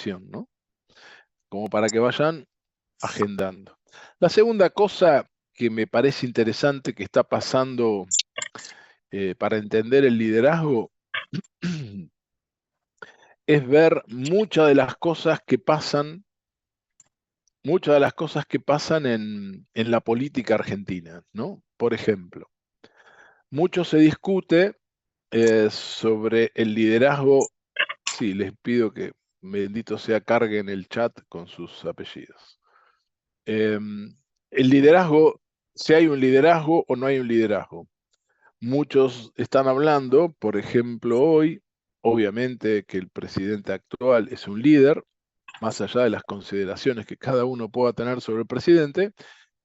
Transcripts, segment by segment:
información, ¿no? Como para que vayan agendando. La segunda cosa que me parece interesante que está pasando para entender el liderazgo es ver muchas de las cosas que pasan en la política argentina, ¿no? Por ejemplo, mucho se discute sobre el liderazgo. Sí, les pido que, bendito sea, carguen el chat con sus apellidos. El liderazgo, si hay un liderazgo o no hay un liderazgo. Muchos están hablando, por ejemplo, hoy, obviamente que el presidente actual es un líder, más allá de las consideraciones que cada uno pueda tener sobre el presidente,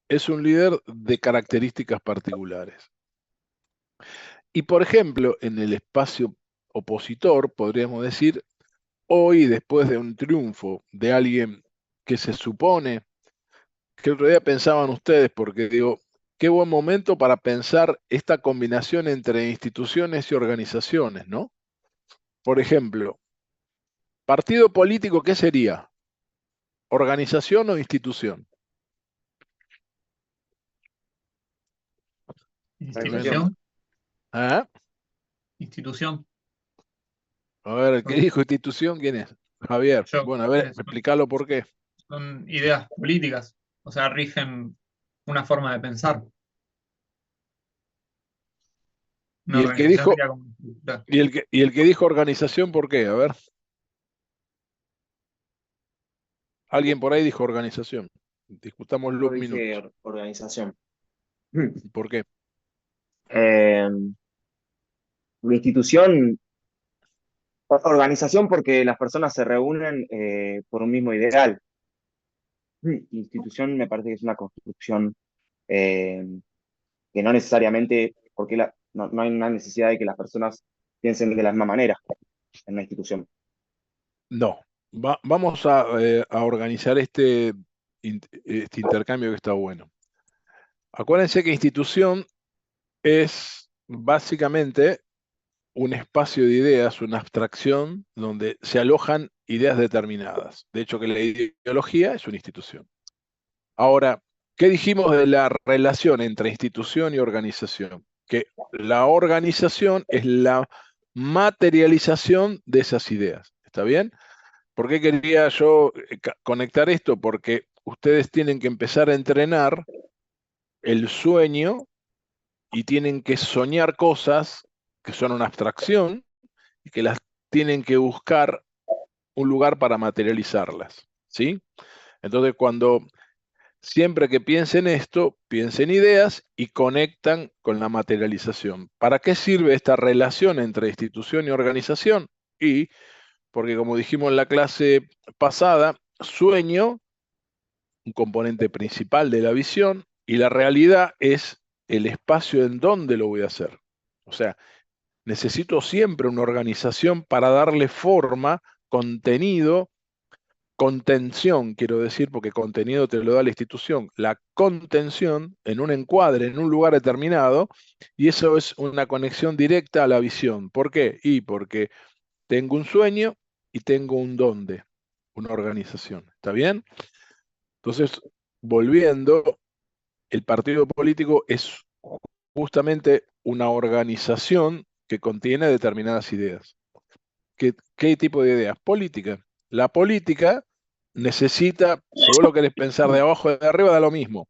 es un líder de características particulares. Y por ejemplo, en el espacio opositor, podríamos decir, hoy, después de un triunfo de alguien que se supone, que el otro día pensaban ustedes, porque digo, qué buen momento para pensar esta combinación entre instituciones y organizaciones, ¿no? Por ejemplo, partido político, ¿qué sería? ¿Organización o institución? Bueno, Institución. ¿ah? Institución. A ver, ¿qué dijo institución? ¿Quién es? Javier. Yo, Bueno, a ver, explícalo por qué. son ideas políticas, o sea, rigen una forma de pensar. Una Y el que organización dijo, sería como estructura. y el que dijo organización, ¿por qué? A ver, alguien por ahí dijo organización. Discutámoslo Yo un dije minuto. organización. ¿Por qué? Eh, la institución, organización porque las personas se reúnen por un mismo ideal. Institución me parece que es una construcción eh, que no necesariamente, porque no hay una necesidad de que las personas piensen de la misma manera en una institución. No. Vamos a organizar este intercambio que está bueno. Acuérdense que institución es básicamente un espacio de ideas, una abstracción donde se alojan ideas determinadas. De hecho, que la ideología es una institución. Ahora, ¿qué dijimos de la relación entre institución y organización? Que la organización es la materialización de esas ideas. ¿Está bien? ¿Por qué quería yo conectar esto? Porque ustedes tienen que empezar a entrenar el sueño y tienen que soñar cosas que son una abstracción y que las tienen que buscar un lugar para materializarlas, ¿sí? Entonces, siempre que piensen esto, piensen ideas y conectan con la materialización. ¿Para qué sirve esta relación entre institución y organización? Y porque, como dijimos en la clase pasada, sueño, un componente principal de la visión, y la realidad es el espacio en donde lo voy a hacer. O sea, necesito siempre una organización para darle forma, contenido, contención, quiero decir, porque contenido te lo da la institución, la contención en un encuadre, en un lugar determinado, y eso es una conexión directa a la visión. ¿Por qué? Y porque tengo un sueño y tengo un dónde, una organización. ¿Está bien? Entonces, volviendo, el partido político es justamente una organización que contiene determinadas ideas. ¿Qué tipo de ideas? Política. La política necesita, si vos lo querés pensar de abajo o de arriba, da lo mismo.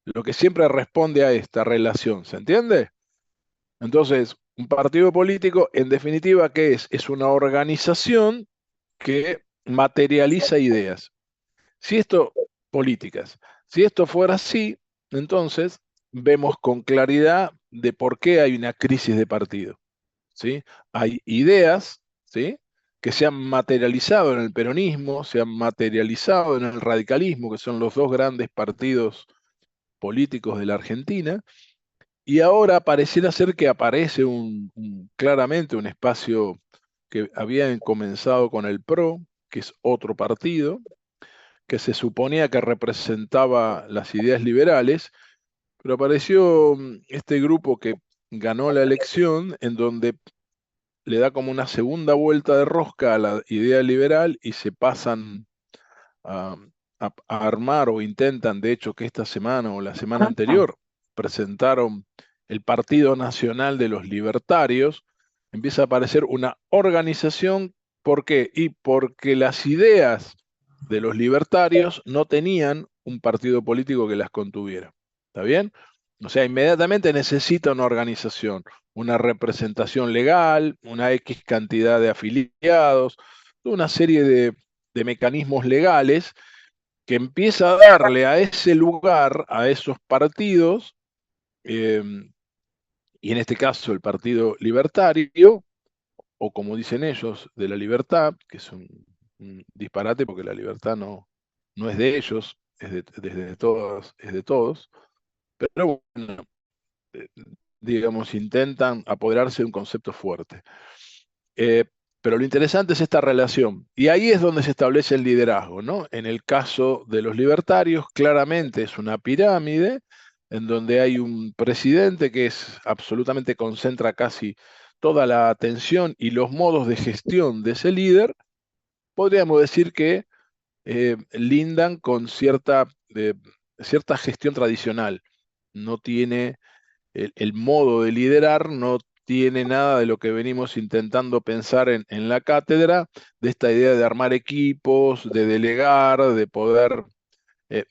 Lo que siempre responde a esta relación, ¿se entiende? Entonces, un partido político, en definitiva, ¿qué es? Es una organización que materializa ideas. Si esto, políticas, si esto fuera así, entonces vemos con claridad de por qué hay una crisis de partido. ¿Sí? Hay ideas, ¿sí? Que se han materializado en el peronismo, se han materializado en el radicalismo, que son los dos grandes partidos políticos de la Argentina, y ahora pareciera ser que aparece claramente un espacio que habían comenzado con el PRO, que es otro partido, que se suponía que representaba las ideas liberales, pero apareció este grupo que ganó la elección en donde le da como una segunda vuelta de rosca a la idea liberal y se pasan a, a armar o intentan, de hecho, que esta semana o la semana anterior presentaron el Partido Nacional de los Libertarios. Empieza a aparecer una organización. ¿Por qué? Y porque las ideas de los libertarios no tenían un partido político que las contuviera. ¿Está bien? O sea, inmediatamente necesita una organización, una representación legal, una X cantidad de afiliados, una serie de mecanismos legales que empieza a darle a ese lugar, a esos partidos, y en este caso el Partido Libertario, o como dicen ellos, de la libertad, que es un disparate porque la libertad no es de ellos, desde todos, es de todos, pero bueno, eh, digamos, intentan apoderarse de un concepto fuerte. Pero lo interesante es esta relación, y ahí es donde se establece el liderazgo, ¿no? En el caso de los libertarios, claramente es una pirámide en donde hay un presidente que absolutamente concentra casi toda la atención y los modos de gestión de ese líder. Podríamos decir que lindan con cierta gestión tradicional. No tiene el modo de liderar, no tiene nada de lo que venimos intentando pensar en la cátedra, de esta idea de armar equipos, de delegar, de poder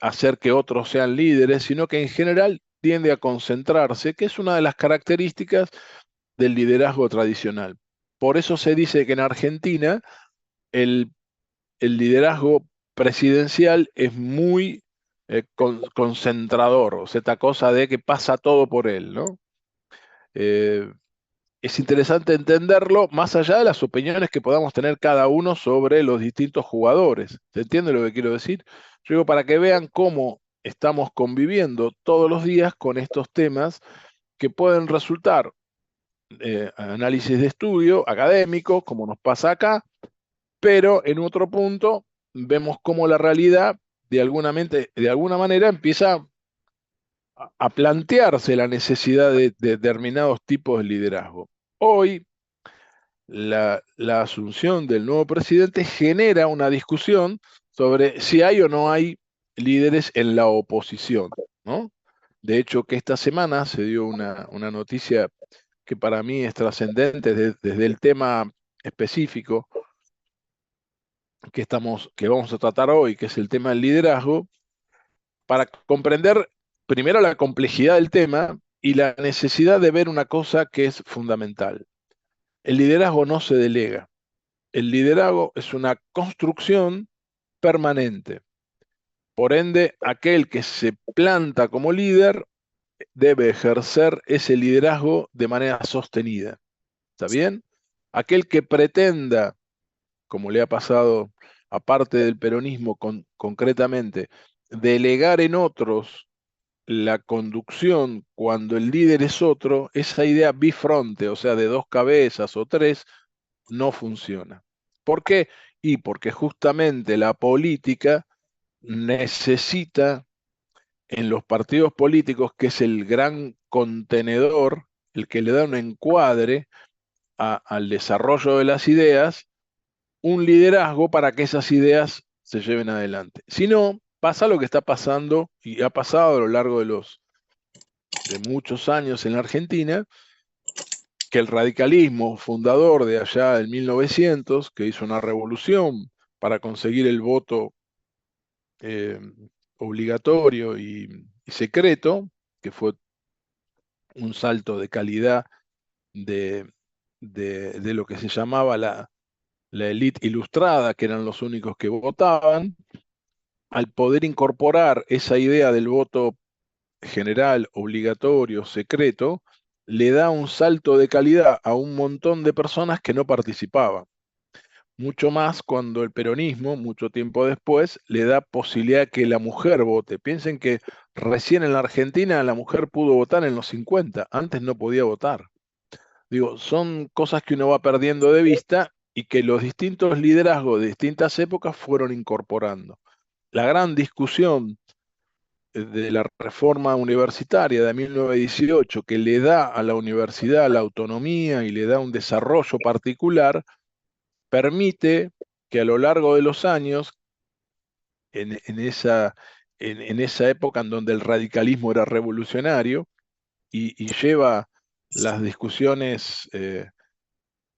hacer que otros sean líderes, sino que en general tiende a concentrarse, que es una de las características del liderazgo tradicional. Por eso se dice que en Argentina el, el liderazgo presidencial es muy concentrador, o sea, esta cosa de que pasa todo por él, ¿no? Eh, es interesante entenderlo más allá de las opiniones que podamos tener cada uno sobre los distintos jugadores. ¿Se entiende lo que quiero decir? Yo digo, para que vean cómo estamos conviviendo todos los días con estos temas que pueden resultar análisis de estudio académico, como nos pasa acá, pero en otro punto vemos cómo la realidad de alguna manera empieza a plantearse la necesidad de determinados tipos de liderazgo. Hoy, la asunción del nuevo presidente genera una discusión sobre si hay o no hay líderes en la oposición, ¿no? De hecho, que esta semana se dio una noticia que para mí es trascendente desde el tema específico que vamos a tratar hoy, que es el tema del liderazgo, para comprender primero la complejidad del tema y la necesidad de ver una cosa que es fundamental. El liderazgo no se delega. El liderazgo es una construcción permanente. Por ende, aquel que se planta como líder debe ejercer ese liderazgo de manera sostenida. ¿Está bien? Aquel que pretenda, como le ha pasado a parte del peronismo concretamente, delegar en otros la conducción cuando el líder es otro, esa idea bifronte, o sea, de dos cabezas o tres, no funciona. ¿Por qué? Y porque justamente la política necesita en los partidos políticos, que es el gran contenedor, el que le da un encuadre al desarrollo de las ideas, un liderazgo para que esas ideas se lleven adelante. Si no, pasa lo que está pasando y ha pasado a lo largo de muchos años en la Argentina, que el radicalismo fundador de allá del 1900, que hizo una revolución para conseguir el voto eh, obligatorio y secreto, que fue un salto de calidad de, de lo que se llamaba la élite ilustrada, que eran los únicos que votaban, al poder incorporar esa idea del voto general, obligatorio, secreto, le da un salto de calidad a un montón de personas que no participaban. Mucho más cuando el peronismo, mucho tiempo después, le da posibilidad que la mujer vote. Piensen que recién en la Argentina la mujer pudo votar en los 50, antes no podía votar. Digo, son cosas que uno va perdiendo de vista y que los distintos liderazgos de distintas épocas fueron incorporando. La gran discusión de la reforma universitaria de 1918, que le da a la universidad la autonomía y le da un desarrollo particular, permite que a lo largo de los años, en esa época en donde el radicalismo era revolucionario y lleva las discusiones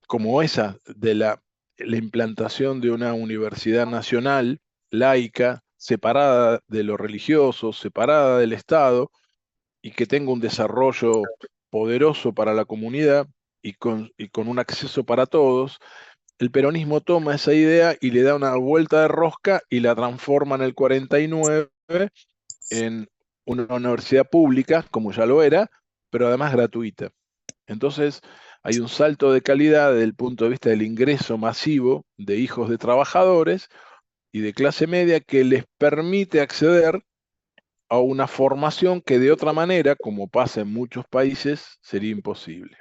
como esa de la implantación de una universidad nacional, laica, separada de lo religioso, separada del Estado, y que tenga un desarrollo poderoso para la comunidad y con un acceso para todos. El peronismo toma esa idea y le da una vuelta de rosca y la transforma en el 49 en una universidad pública, como ya lo era, pero además gratuita. Entonces, hay un salto de calidad desde el punto de vista del ingreso masivo de hijos de trabajadores y de clase media que les permite acceder a una formación que de otra manera, como pasa en muchos países, sería imposible.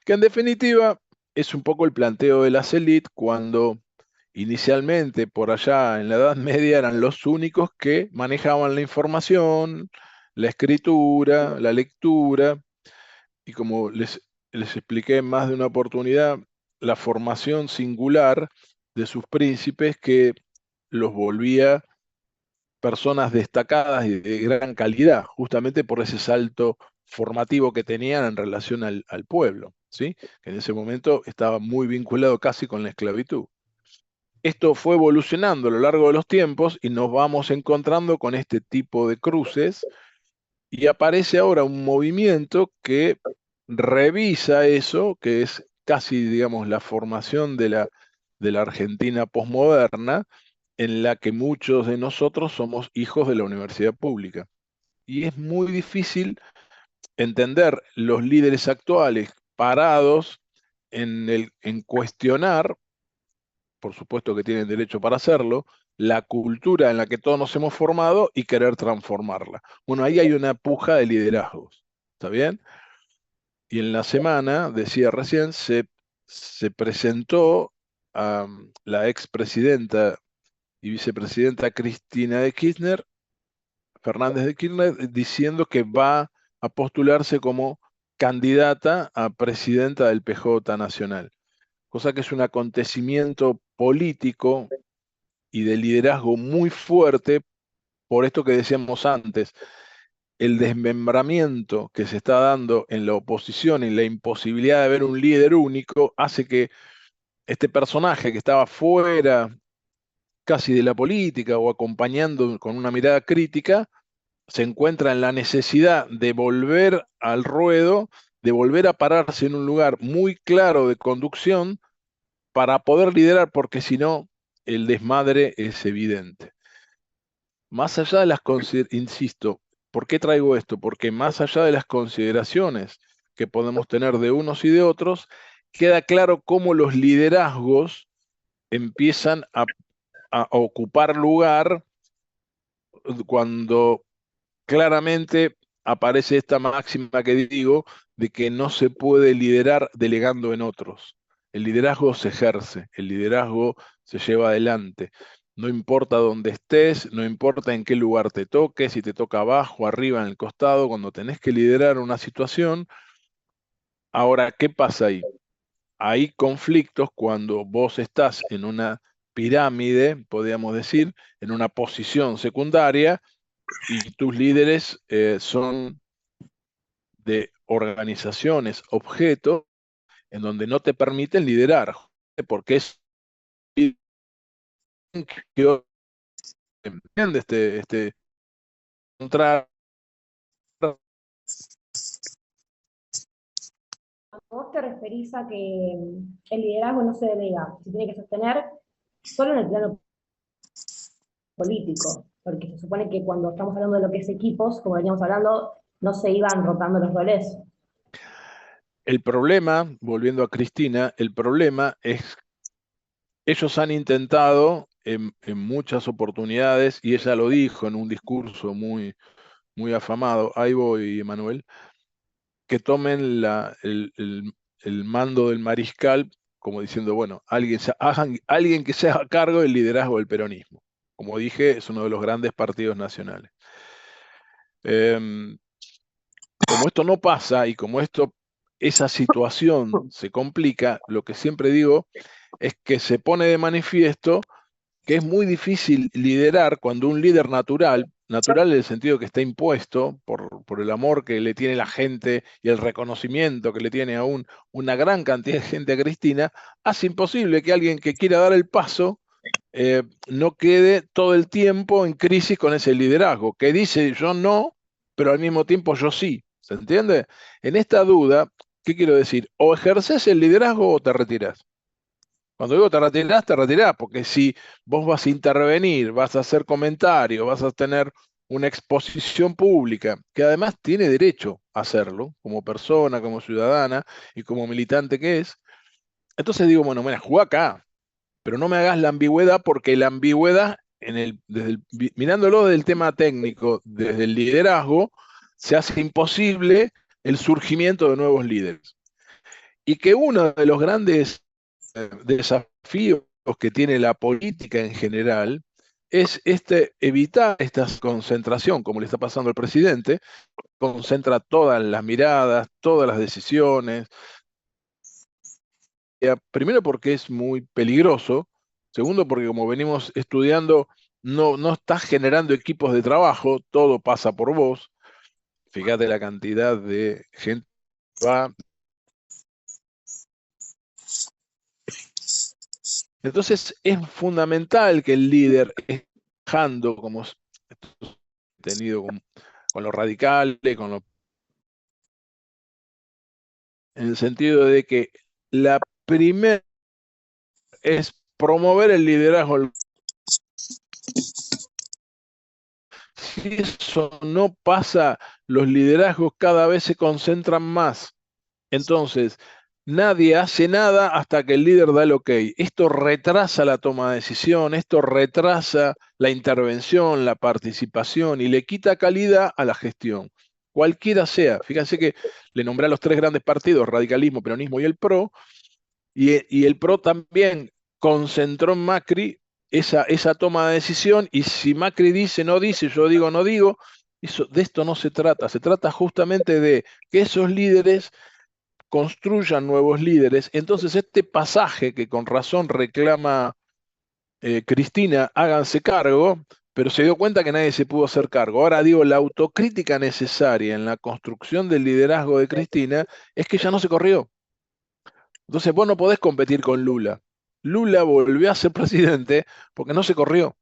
Que en definitiva es un poco el planteo de las élites cuando inicialmente por allá en la Edad Media eran los únicos que manejaban la información, la escritura, la lectura, y como les expliqué en más de una oportunidad, la formación singular de sus príncipes que los volvía personas destacadas y de gran calidad, justamente por ese salto formativo que tenían en relación al pueblo, ¿sí? Que en ese momento estaba muy vinculado casi con la esclavitud. Esto fue evolucionando a lo largo de los tiempos y nos vamos encontrando con este tipo de cruces y aparece ahora un movimiento que revisa eso, que es casi, digamos, la formación de la Argentina posmoderna, en la que muchos de nosotros somos hijos de la universidad pública. Y es muy difícil entender los líderes actuales parados en cuestionar, por supuesto que tienen derecho para hacerlo, la cultura en la que todos nos hemos formado y querer transformarla. Bueno, ahí hay una puja de liderazgos, ¿está bien? Y en la semana, decía recién, se presentó a la expresidenta y vicepresidenta Cristina de Kirchner, Fernández de Kirchner, diciendo que va a postularse como candidata a presidenta del PJ Nacional, cosa que es un acontecimiento político y de liderazgo muy fuerte por esto que decíamos antes, el desmembramiento que se está dando en la oposición y la imposibilidad de ver un líder único hace que este personaje que estaba fuera casi de la política o acompañando con una mirada crítica, se encuentra en la necesidad de volver al ruedo, de volver a pararse en un lugar muy claro de conducción para poder liderar, porque si no, el desmadre es evidente. Más allá de las insisto, ¿por qué traigo esto? Porque más allá de las consideraciones que podemos tener de unos y de otros, queda claro cómo los liderazgos empiezan a ocupar lugar cuando claramente aparece esta máxima que digo de que no se puede liderar delegando en otros. El liderazgo se ejerce, el liderazgo se lleva adelante. No importa dónde estés, no importa en qué lugar te toque, si te toca abajo, arriba, en el costado, cuando tenés que liderar una situación. Ahora, ¿qué pasa ahí? Hay conflictos cuando vos estás en una pirámide, podríamos decir, en una posición secundaria, y tus líderes son de organizaciones, objetos, en donde no te permiten liderar, porque es que entiende contra. Vos te referís a que el liderazgo no se delega, se tiene que sostener solo en el plano político, porque se supone que cuando estamos hablando de lo que es equipos, como veníamos hablando, no se iban rotando los roles. El problema, volviendo a Cristina, el problema es, ellos han intentado en muchas oportunidades, y ella lo dijo en un discurso muy, muy afamado, ahí voy, Emanuel, que tomen el mando del mariscal como diciendo, bueno, alguien que se haga cargo del liderazgo del peronismo. Como dije, es uno de los grandes partidos nacionales. Como esto no pasa y como esa situación se complica, lo que siempre digo es que se pone de manifiesto que es muy difícil liderar cuando un líder natural en el sentido que está impuesto por el amor que le tiene la gente y el reconocimiento que le tiene aún una gran cantidad de gente a Cristina, hace imposible que alguien que quiera dar el paso no quede todo el tiempo en crisis con ese liderazgo, que dice yo no, pero al mismo tiempo yo sí. ¿Se entiende? En esta duda, ¿qué quiero decir? O ejerces el liderazgo o te retirás. Cuando digo te retirás, porque si vos vas a intervenir, vas a hacer comentarios, vas a tener una exposición pública, que además tiene derecho a hacerlo, como persona, como ciudadana y como militante que es, entonces digo, bueno, mira, jugá acá, pero no me hagas la ambigüedad, porque la ambigüedad, mirándolo desde el tema técnico, desde el liderazgo, se hace imposible el surgimiento de nuevos líderes. Y que uno de los grandes desafíos que tiene la política en general es evitar esta concentración, como le está pasando al presidente, concentra todas las miradas, todas las decisiones. Primero porque es muy peligroso, segundo porque como venimos estudiando, no estás generando equipos de trabajo, todo pasa por vos. Fíjate la cantidad de gente que va. Entonces es fundamental que el líder esté trabajando como tenido con los radicales, en el sentido de que la primera es promover el liderazgo. Si eso no pasa, los liderazgos cada vez se concentran más. Entonces, nadie hace nada hasta que el líder da el ok. Esto retrasa la toma de decisión, esto retrasa la intervención, la participación y le quita calidad a la gestión. Cualquiera sea. Fíjense que le nombré a los tres grandes partidos, radicalismo, peronismo y el PRO, y el PRO también concentró en Macri esa toma de decisión, y si Macri dice, no dice, yo digo, no digo, de esto no se trata justamente de que esos líderes construyan nuevos líderes. Entonces este pasaje que con razón reclama Cristina, háganse cargo, pero se dio cuenta que nadie se pudo hacer cargo. Ahora digo, la autocrítica necesaria en la construcción del liderazgo de Cristina es que ya no se corrió. Entonces vos no podés competir con Lula. Lula volvió a ser presidente porque no se corrió.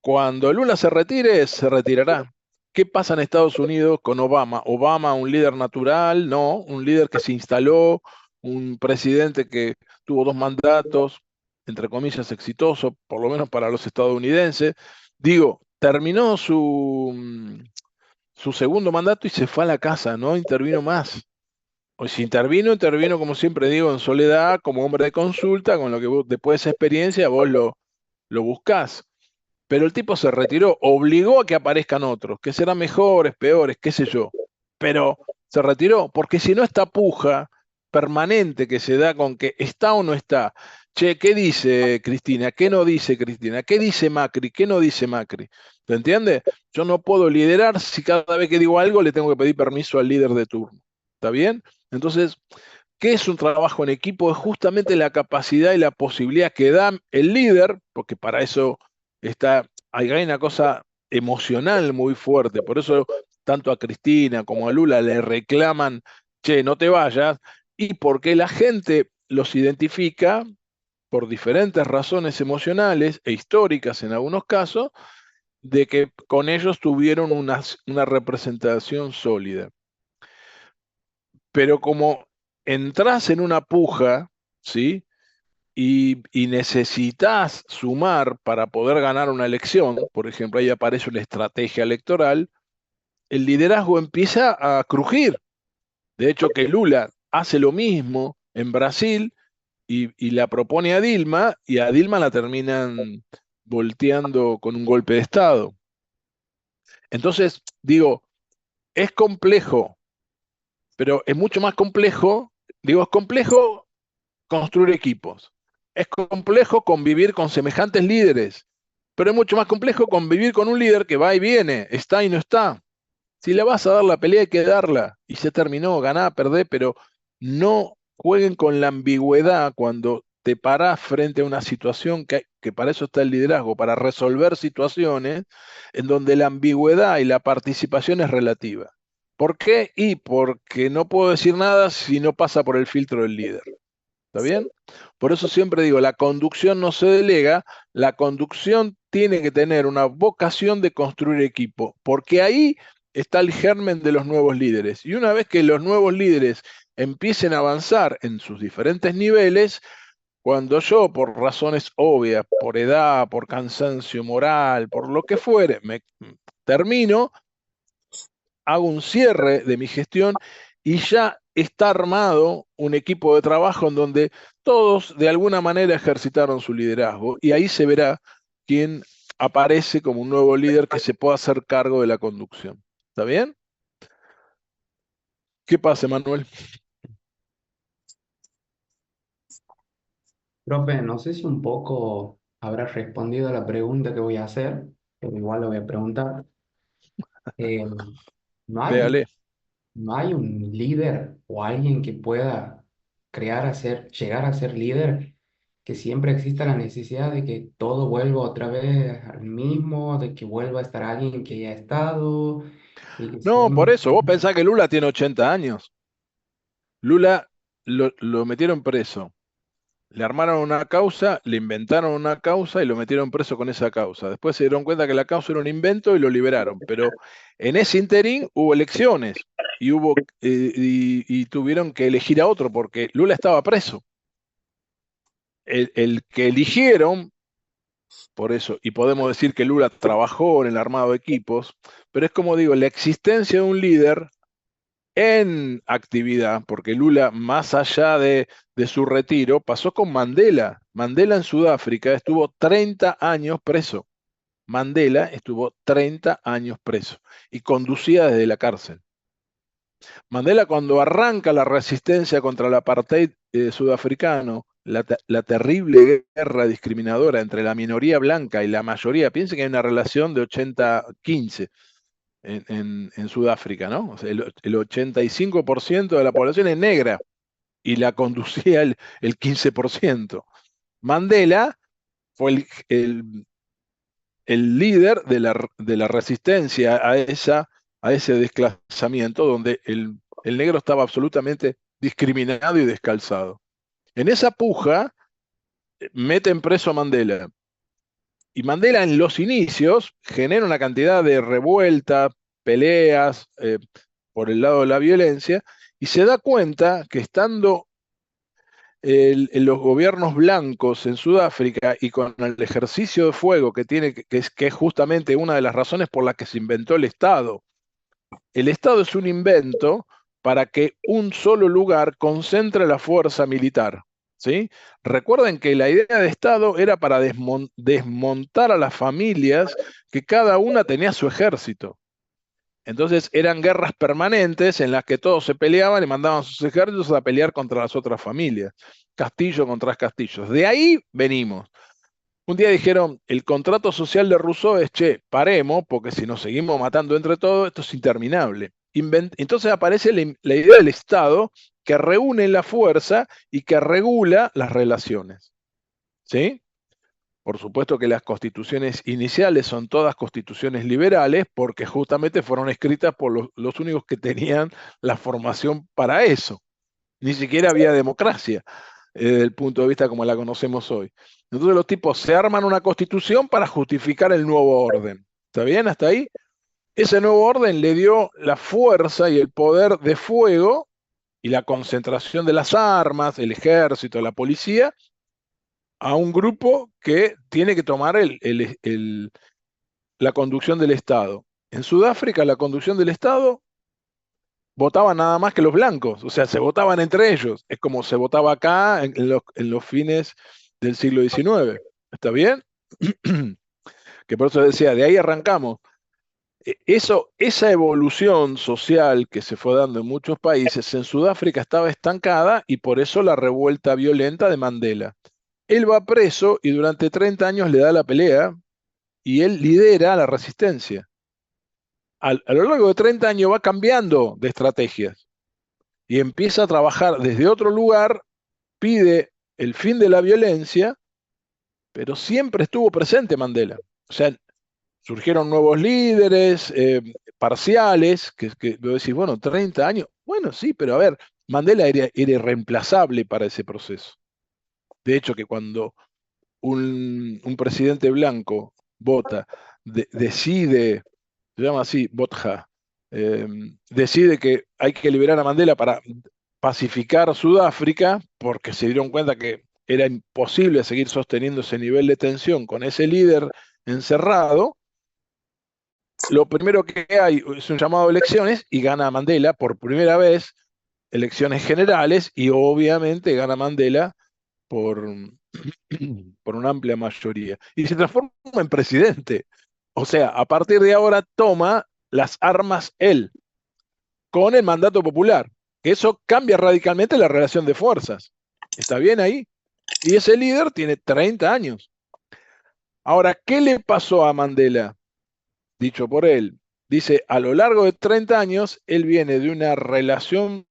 Cuando Lula se retire, se retirará. ¿Qué pasa en Estados Unidos con Obama? Obama, un líder natural, no, un líder que se instaló, un presidente que tuvo 2 mandatos, entre comillas, exitoso, por lo menos para los estadounidenses. Digo, terminó su segundo mandato y se fue a la casa, no intervino más. O si intervino, como siempre digo, en soledad, como hombre de consulta, con lo que vos, después de esa experiencia, vos lo buscás. Pero el tipo se retiró, obligó a que aparezcan otros, que serán mejores, peores, qué sé yo. Pero se retiró, porque si no, esta puja permanente que se da con que está o no está. Che, ¿qué dice Cristina? ¿Qué no dice Cristina? ¿Qué dice Macri? ¿Qué no dice Macri? ¿Te entiendes? Yo no puedo liderar si cada vez que digo algo le tengo que pedir permiso al líder de turno. ¿Está bien? Entonces, ¿qué es un trabajo en equipo? Es justamente la capacidad y la posibilidad que da el líder, porque para eso hay una cosa emocional muy fuerte. Por eso tanto a Cristina como a Lula le reclaman, che, no te vayas, y porque la gente los identifica por diferentes razones emocionales e históricas en algunos casos, de que con ellos tuvieron una representación sólida. Pero como entras en una puja, ¿sí? Y necesitas sumar para poder ganar una elección, por ejemplo, ahí aparece una estrategia electoral, el liderazgo empieza a crujir. De hecho, que Lula hace lo mismo en Brasil y la propone a Dilma, y a Dilma la terminan volteando con un golpe de Estado. Entonces, digo, es complejo, pero es mucho más complejo, es complejo construir equipos. Es complejo convivir con semejantes líderes. Pero es mucho más complejo convivir con un líder que va y viene, está y no está. Si le vas a dar la pelea, hay que darla. Y se terminó, ganá, perdé, pero no jueguen con la ambigüedad cuando te parás frente a una situación que para eso está el liderazgo, para resolver situaciones en donde la ambigüedad y la participación es relativa. ¿Por qué? Y porque no puedo decir nada si no pasa por el filtro del líder. ¿Está bien? Por eso siempre digo, la conducción no se delega, la conducción tiene que tener una vocación de construir equipo, porque ahí está el germen de los nuevos líderes. Y una vez que los nuevos líderes empiecen a avanzar en sus diferentes niveles, cuando yo, por razones obvias, por edad, por cansancio moral, por lo que fuere, me termino, hago un cierre de mi gestión y ya está armado un equipo de trabajo en donde todos de alguna manera ejercitaron su liderazgo y ahí se verá quién aparece como un nuevo líder que se pueda hacer cargo de la conducción. ¿Está bien? ¿Qué pasa, Manuel? Profe, no sé si un poco habrás respondido a la pregunta que voy a hacer, pero igual lo voy a preguntar. Eh, ¿no hay, Véale. no hay un líder o alguien que pueda llegar a ser líder, que siempre exista la necesidad de que todo vuelva otra vez al mismo, de que vuelva a estar alguien que ya ha estado y que No, por siempre... eso, vos pensás que Lula tiene 80 años. Lula lo metieron preso. Le armaron una causa, le inventaron una causa y lo metieron preso con esa causa. Después se dieron cuenta que la causa era un invento y lo liberaron. Pero en ese interín hubo elecciones y tuvieron que elegir a otro porque Lula estaba preso. El que eligieron, por eso, y podemos decir que Lula trabajó en el armado de equipos, pero es como digo, la existencia de un líder en actividad, porque Lula, más allá de su retiro, pasó con Mandela. Mandela en Sudáfrica estuvo 30 años preso. Mandela estuvo 30 años preso y conducía desde la cárcel. Mandela, cuando arranca la resistencia contra el apartheid sudafricano, la terrible guerra discriminadora entre la minoría blanca y la mayoría, piensen que hay una relación de 80-15 en Sudáfrica, ¿no? O sea, el 85% de la población es negra y la conducía el 15%. Mandela fue el líder de la resistencia a ese desclasamiento donde el negro estaba absolutamente discriminado y descalzado. En esa puja meten preso a Mandela. Y Mandela en los inicios genera una cantidad de revueltas, peleas por el lado de la violencia, y se da cuenta que estando en los gobiernos blancos en Sudáfrica y con el ejercicio de fuego que es justamente una de las razones por las que se inventó el Estado. El Estado es un invento para que un solo lugar concentre la fuerza militar. ¿Sí? Recuerden que la idea de Estado era para desmontar a las familias que cada una tenía su ejército. Entonces eran guerras permanentes en las que todos se peleaban y mandaban sus ejércitos a pelear contra las otras familias. Castillo contra castillos. De ahí venimos. Un día dijeron, el contrato social de Rousseau es, che, paremos, porque si nos seguimos matando entre todos, esto es interminable. Entonces aparece la idea del Estado que reúne la fuerza y que regula las relaciones. ¿Sí? Por supuesto que las constituciones iniciales son todas constituciones liberales porque justamente fueron escritas por los únicos que tenían la formación para eso. Ni siquiera había democracia desde el punto de vista como la conocemos hoy. Entonces los tipos se arman una constitución para justificar el nuevo orden. ¿Está bien hasta ahí? Ese nuevo orden le dio la fuerza y el poder de fuego y la concentración de las armas, el ejército, la policía, a un grupo que tiene que tomar la conducción del Estado. En Sudáfrica la conducción del Estado votaban nada más que los blancos, o sea, se votaban entre ellos. Es como se votaba acá en los fines del siglo XIX. ¿Está bien? Que por eso decía, de ahí arrancamos. Esa evolución social que se fue dando en muchos países, en Sudáfrica estaba estancada y por eso la revuelta violenta de Mandela. Él va preso y durante 30 años le da la pelea y él lidera la resistencia. A lo largo de 30 años va cambiando de estrategias y empieza a trabajar desde otro lugar, pide el fin de la violencia, pero siempre estuvo presente Mandela. O sea, surgieron nuevos líderes parciales, que vos decís, bueno, 30 años, bueno, sí, pero a ver, Mandela era irreemplazable para ese proceso. De hecho, que cuando un presidente blanco vota, decide, se llama así, Botha, decide que hay que liberar a Mandela para pacificar Sudáfrica, porque se dieron cuenta que era imposible seguir sosteniendo ese nivel de tensión con ese líder encerrado. Lo primero que hay es un llamado a elecciones y gana Mandela por primera vez elecciones generales y obviamente gana Mandela por, por una amplia mayoría. Y se transforma en presidente. O sea, a partir de ahora toma las armas él, con el mandato popular. Eso cambia radicalmente la relación de fuerzas. ¿Está bien ahí? Y ese líder tiene 30 años. Ahora, ¿qué le pasó a Mandela? Dicho por él. Dice, a lo largo de 30 años, él viene de una relación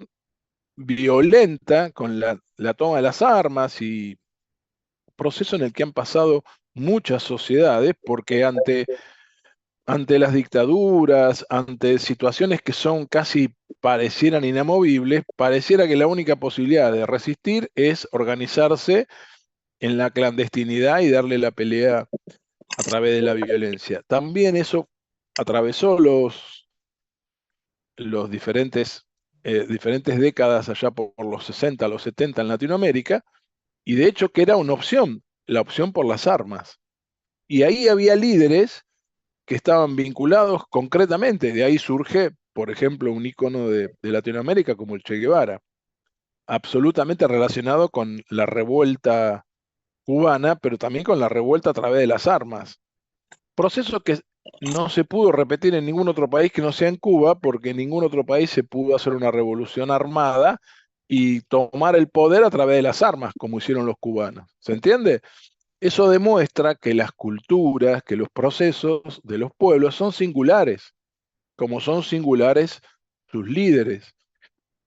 violenta con la toma de las armas y proceso en el que han pasado muchas sociedades, porque ante las dictaduras, ante situaciones que son casi parecieran inamovibles, pareciera que la única posibilidad de resistir es organizarse en la clandestinidad y darle la pelea a través de la violencia. También eso atravesó los diferentes décadas allá por los 60, los 70 en Latinoamérica, y de hecho que era una opción, la opción por las armas. Y ahí había líderes que estaban vinculados concretamente, de ahí surge, por ejemplo, un ícono de Latinoamérica como el Che Guevara, absolutamente relacionado con la revuelta cubana, pero también con la revuelta a través de las armas. Proceso que no se pudo repetir en ningún otro país que no sea en Cuba, porque en ningún otro país se pudo hacer una revolución armada y tomar el poder a través de las armas, como hicieron los cubanos. ¿Se entiende? Eso demuestra que las culturas, que los procesos de los pueblos son singulares, como son singulares sus líderes.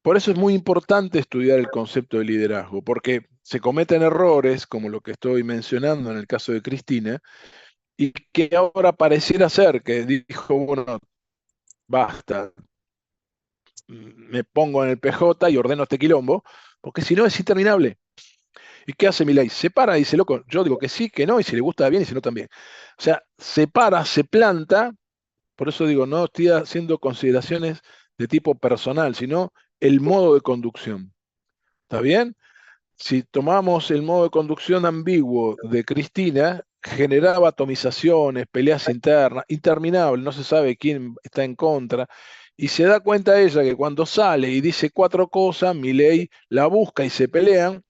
Por eso es muy importante estudiar el concepto de liderazgo, porque se cometen errores, como lo que estoy mencionando en el caso de Cristina, y que ahora pareciera ser que dijo, bueno, basta, me pongo en el PJ y ordeno este quilombo, porque si no es interminable. ¿Y qué hace Milei? Se para y dice, loco, yo digo que sí, que no, y si le gusta bien y si no también. O sea, se para, se planta, por eso digo, no estoy haciendo consideraciones de tipo personal, sino el modo de conducción. ¿Está bien? Si tomamos el modo de conducción ambiguo de Cristina, generaba atomizaciones, peleas internas, interminables, no se sabe quién está en contra, y se da cuenta ella que cuando sale y dice 4 cosas, Milei la busca y se pelean,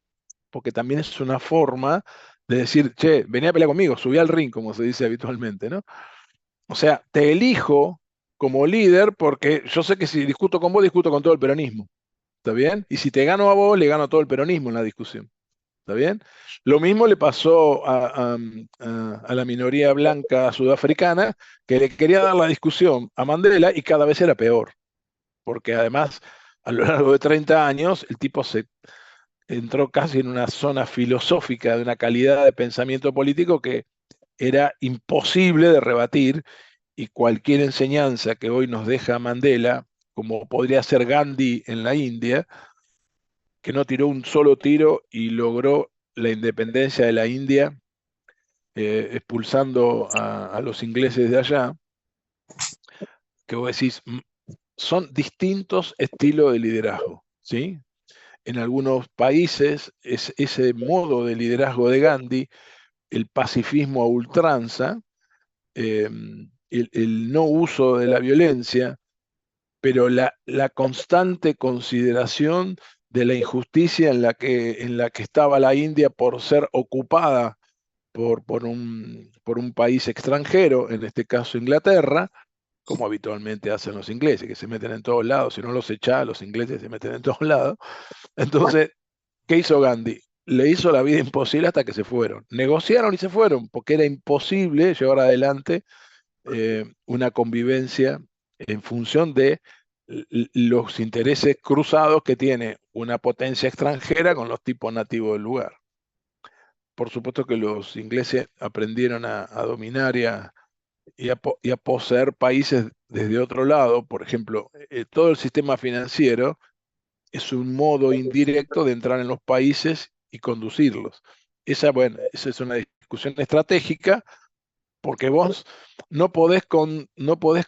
porque también es una forma de decir, che, vení a pelear conmigo, subí al ring, como se dice habitualmente, ¿no? O sea, te elijo como líder porque yo sé que si discuto con vos, discuto con todo el peronismo. ¿Está bien? Y si te gano a vos, le gano a todo el peronismo en la discusión. ¿Está bien? Lo mismo le pasó a la minoría blanca sudafricana, que le quería dar la discusión a Mandela y cada vez era peor. Porque además, a lo largo de 30 años, el tipo se entró casi en una zona filosófica de una calidad de pensamiento político que era imposible de rebatir, y cualquier enseñanza que hoy nos deja Mandela, como podría ser Gandhi en la India, que no tiró un solo tiro y logró la independencia de la India, expulsando a los ingleses de allá, que vos decís, son distintos estilos de liderazgo, ¿sí? En algunos países ese modo de liderazgo de Gandhi, el pacifismo a ultranza, el no uso de la violencia, pero la constante consideración de la injusticia en la que estaba la India por ser ocupada por un país extranjero, en este caso Inglaterra, como habitualmente hacen los ingleses, que se meten en todos lados, si no los echás, los ingleses se meten en todos lados. Entonces, ¿qué hizo Gandhi? le hizo la vida imposible hasta que se fueron. Negociaron y se fueron, porque era imposible llevar adelante una convivencia en función de los intereses cruzados que tiene una potencia extranjera con los tipos nativos del lugar. Por supuesto que los ingleses aprendieron a dominar y a poseer países desde otro lado. Por ejemplo, todo el sistema financiero es un modo indirecto de entrar en los países y conducirlos. Esa es una discusión estratégica, porque vos no podés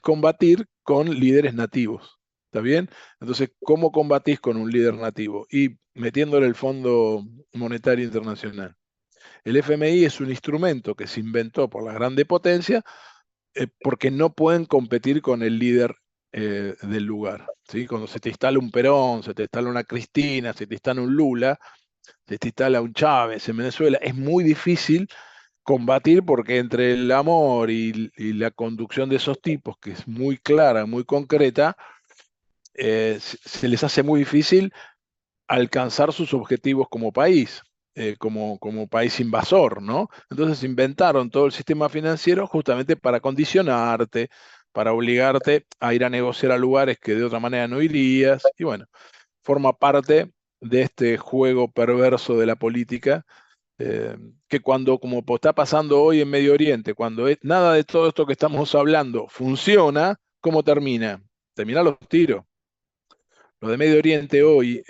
combatir con líderes nativos. ¿Está bien? Entonces, ¿cómo combatís con un líder nativo? Y metiéndole el Fondo Monetario Internacional. El FMI es un instrumento que se inventó por la grande potencia porque no pueden competir con el líder del lugar. ¿Sí? Cuando se te instala un Perón, se te instala una Cristina, se te instala un Lula, se te instala un Chávez en Venezuela, es muy difícil combatir porque entre el amor y la conducción de esos tipos, que es muy clara, muy concreta, se les hace muy difícil alcanzar sus objetivos como país, como país invasor, ¿no? Entonces inventaron todo el sistema financiero justamente para condicionarte, para obligarte a ir a negociar a lugares que de otra manera no irías, y bueno, forma parte de este juego perverso de la política, que cuando, como está pasando hoy en Medio Oriente, cuando nada de todo esto que estamos hablando funciona, ¿cómo termina? Termina los tiros. Lo de Medio Oriente hoy,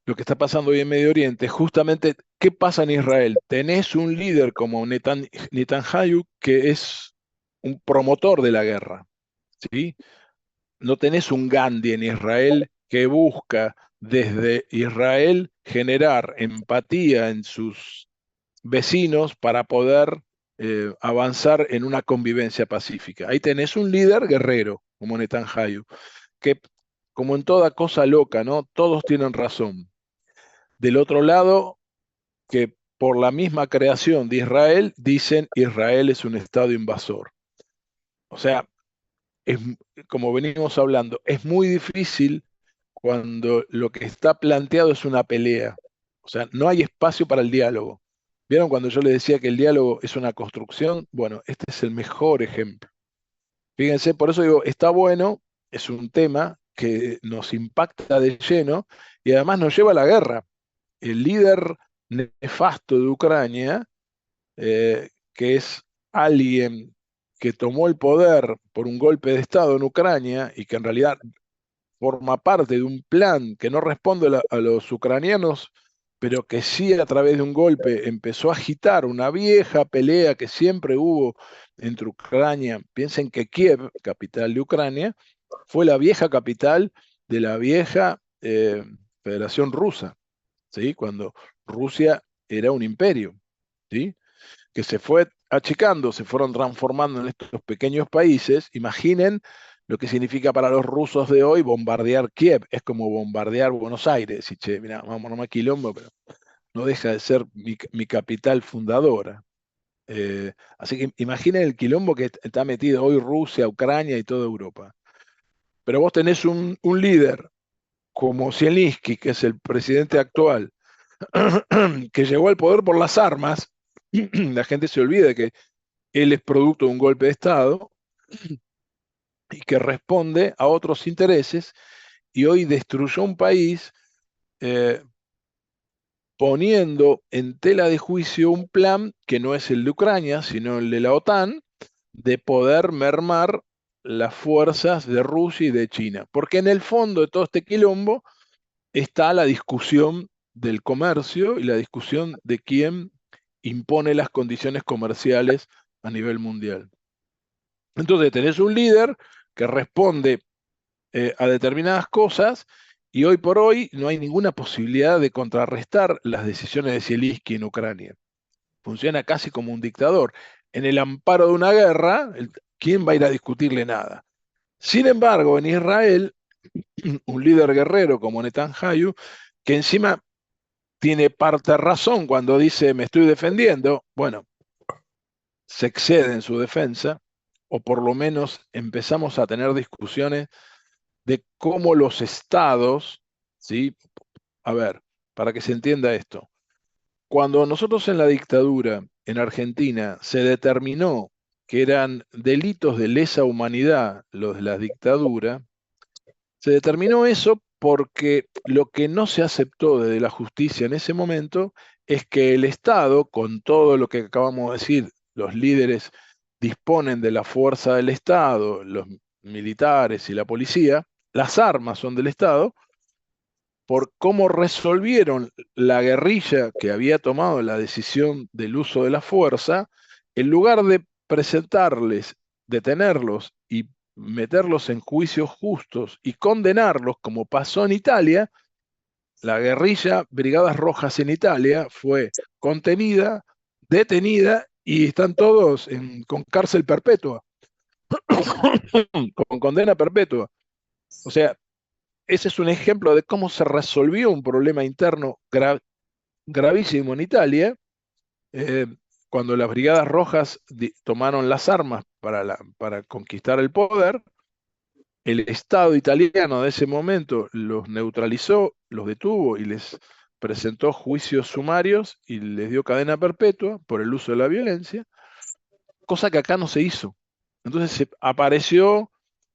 lo que está pasando hoy en Medio Oriente, justamente, ¿qué pasa en Israel? Tenés un líder como Netanyahu, que es un promotor de la guerra, ¿sí? No tenés un Gandhi en Israel que busca desde Israel generar empatía en sus vecinos para poder avanzar en una convivencia pacífica. Ahí tenés un líder guerrero, como Netanyahu, que como en toda cosa loca, ¿no? Todos tienen razón. Del otro lado, que por la misma creación de Israel, dicen Israel es un estado invasor. O sea, es, como venimos hablando, es muy difícil cuando lo que está planteado es una pelea. O sea, no hay espacio para el diálogo. ¿Vieron cuando yo les decía que el diálogo es una construcción? Bueno, este es el mejor ejemplo. Fíjense, por eso digo, está bueno, es un tema que nos impacta de lleno y además nos lleva a la guerra. El líder nefasto de Ucrania, que es alguien que tomó el poder por un golpe de Estado en Ucrania y que en realidad forma parte de un plan que no responde a los ucranianos, pero que sí a través de un golpe empezó a agitar una vieja pelea que siempre hubo entre Ucrania. Piensen que Kiev, capital de Ucrania, fue la vieja capital de la vieja Federación Rusa, ¿sí? Cuando Rusia era un imperio, ¿sí? Que se fue achicando, se fueron transformando en estos pequeños países. Imaginen lo que significa para los rusos de hoy bombardear Kiev. Es como bombardear Buenos Aires. Y che, mira, vamos, no me quilombo, pero no deja de ser mi capital fundadora. Así que imaginen el quilombo que está metido hoy Rusia, Ucrania y toda Europa. Pero vos tenés un líder como Zelensky, que es el presidente actual, que llegó al poder por las armas. La gente se olvida de que él es producto de un golpe de Estado y que responde a otros intereses, y hoy destruyó un país eh, poniendo en tela de juicio un plan que no es el de Ucrania, sino el de la OTAN, de poder mermar las fuerzas de Rusia y de China. Porque en el fondo de todo este quilombo está la discusión del comercio y la discusión de quién impone las condiciones comerciales a nivel mundial. Entonces tenés un líder que responde a determinadas cosas y hoy por hoy no hay ninguna posibilidad de contrarrestar las decisiones de Zelensky en Ucrania. Funciona casi como un dictador. En el amparo de una guerra, ¿quién va a ir a discutirle nada? Sin embargo, en Israel, un líder guerrero como Netanyahu, que encima tiene parte razón cuando dice me estoy defendiendo, bueno, se excede en su defensa, o por lo menos empezamos a tener discusiones de cómo los estados, ¿sí? A ver, para que se entienda esto. Cuando nosotros en la dictadura en Argentina se determinó que eran delitos de lesa humanidad los de la dictadura, se determinó eso porque lo que no se aceptó desde la justicia en ese momento es que el Estado, con todo lo que acabamos de decir, los líderes disponen de la fuerza del Estado, los militares y la policía, las armas son del Estado, por cómo resolvieron la guerrilla que había tomado la decisión del uso de la fuerza, en lugar de presentarles, detenerlos y meterlos en juicios justos y condenarlos, como pasó en Italia, la guerrilla Brigadas Rojas en Italia fue contenida, detenida y están todos con cárcel perpetua, con condena perpetua. O sea, ese es un ejemplo de cómo se resolvió un problema interno gravísimo en Italia, cuando las Brigadas Rojas tomaron las armas para conquistar el poder. El Estado italiano de ese momento los neutralizó, los detuvo y les presentó juicios sumarios y les dio cadena perpetua por el uso de la violencia, cosa que acá no se hizo. Entonces apareció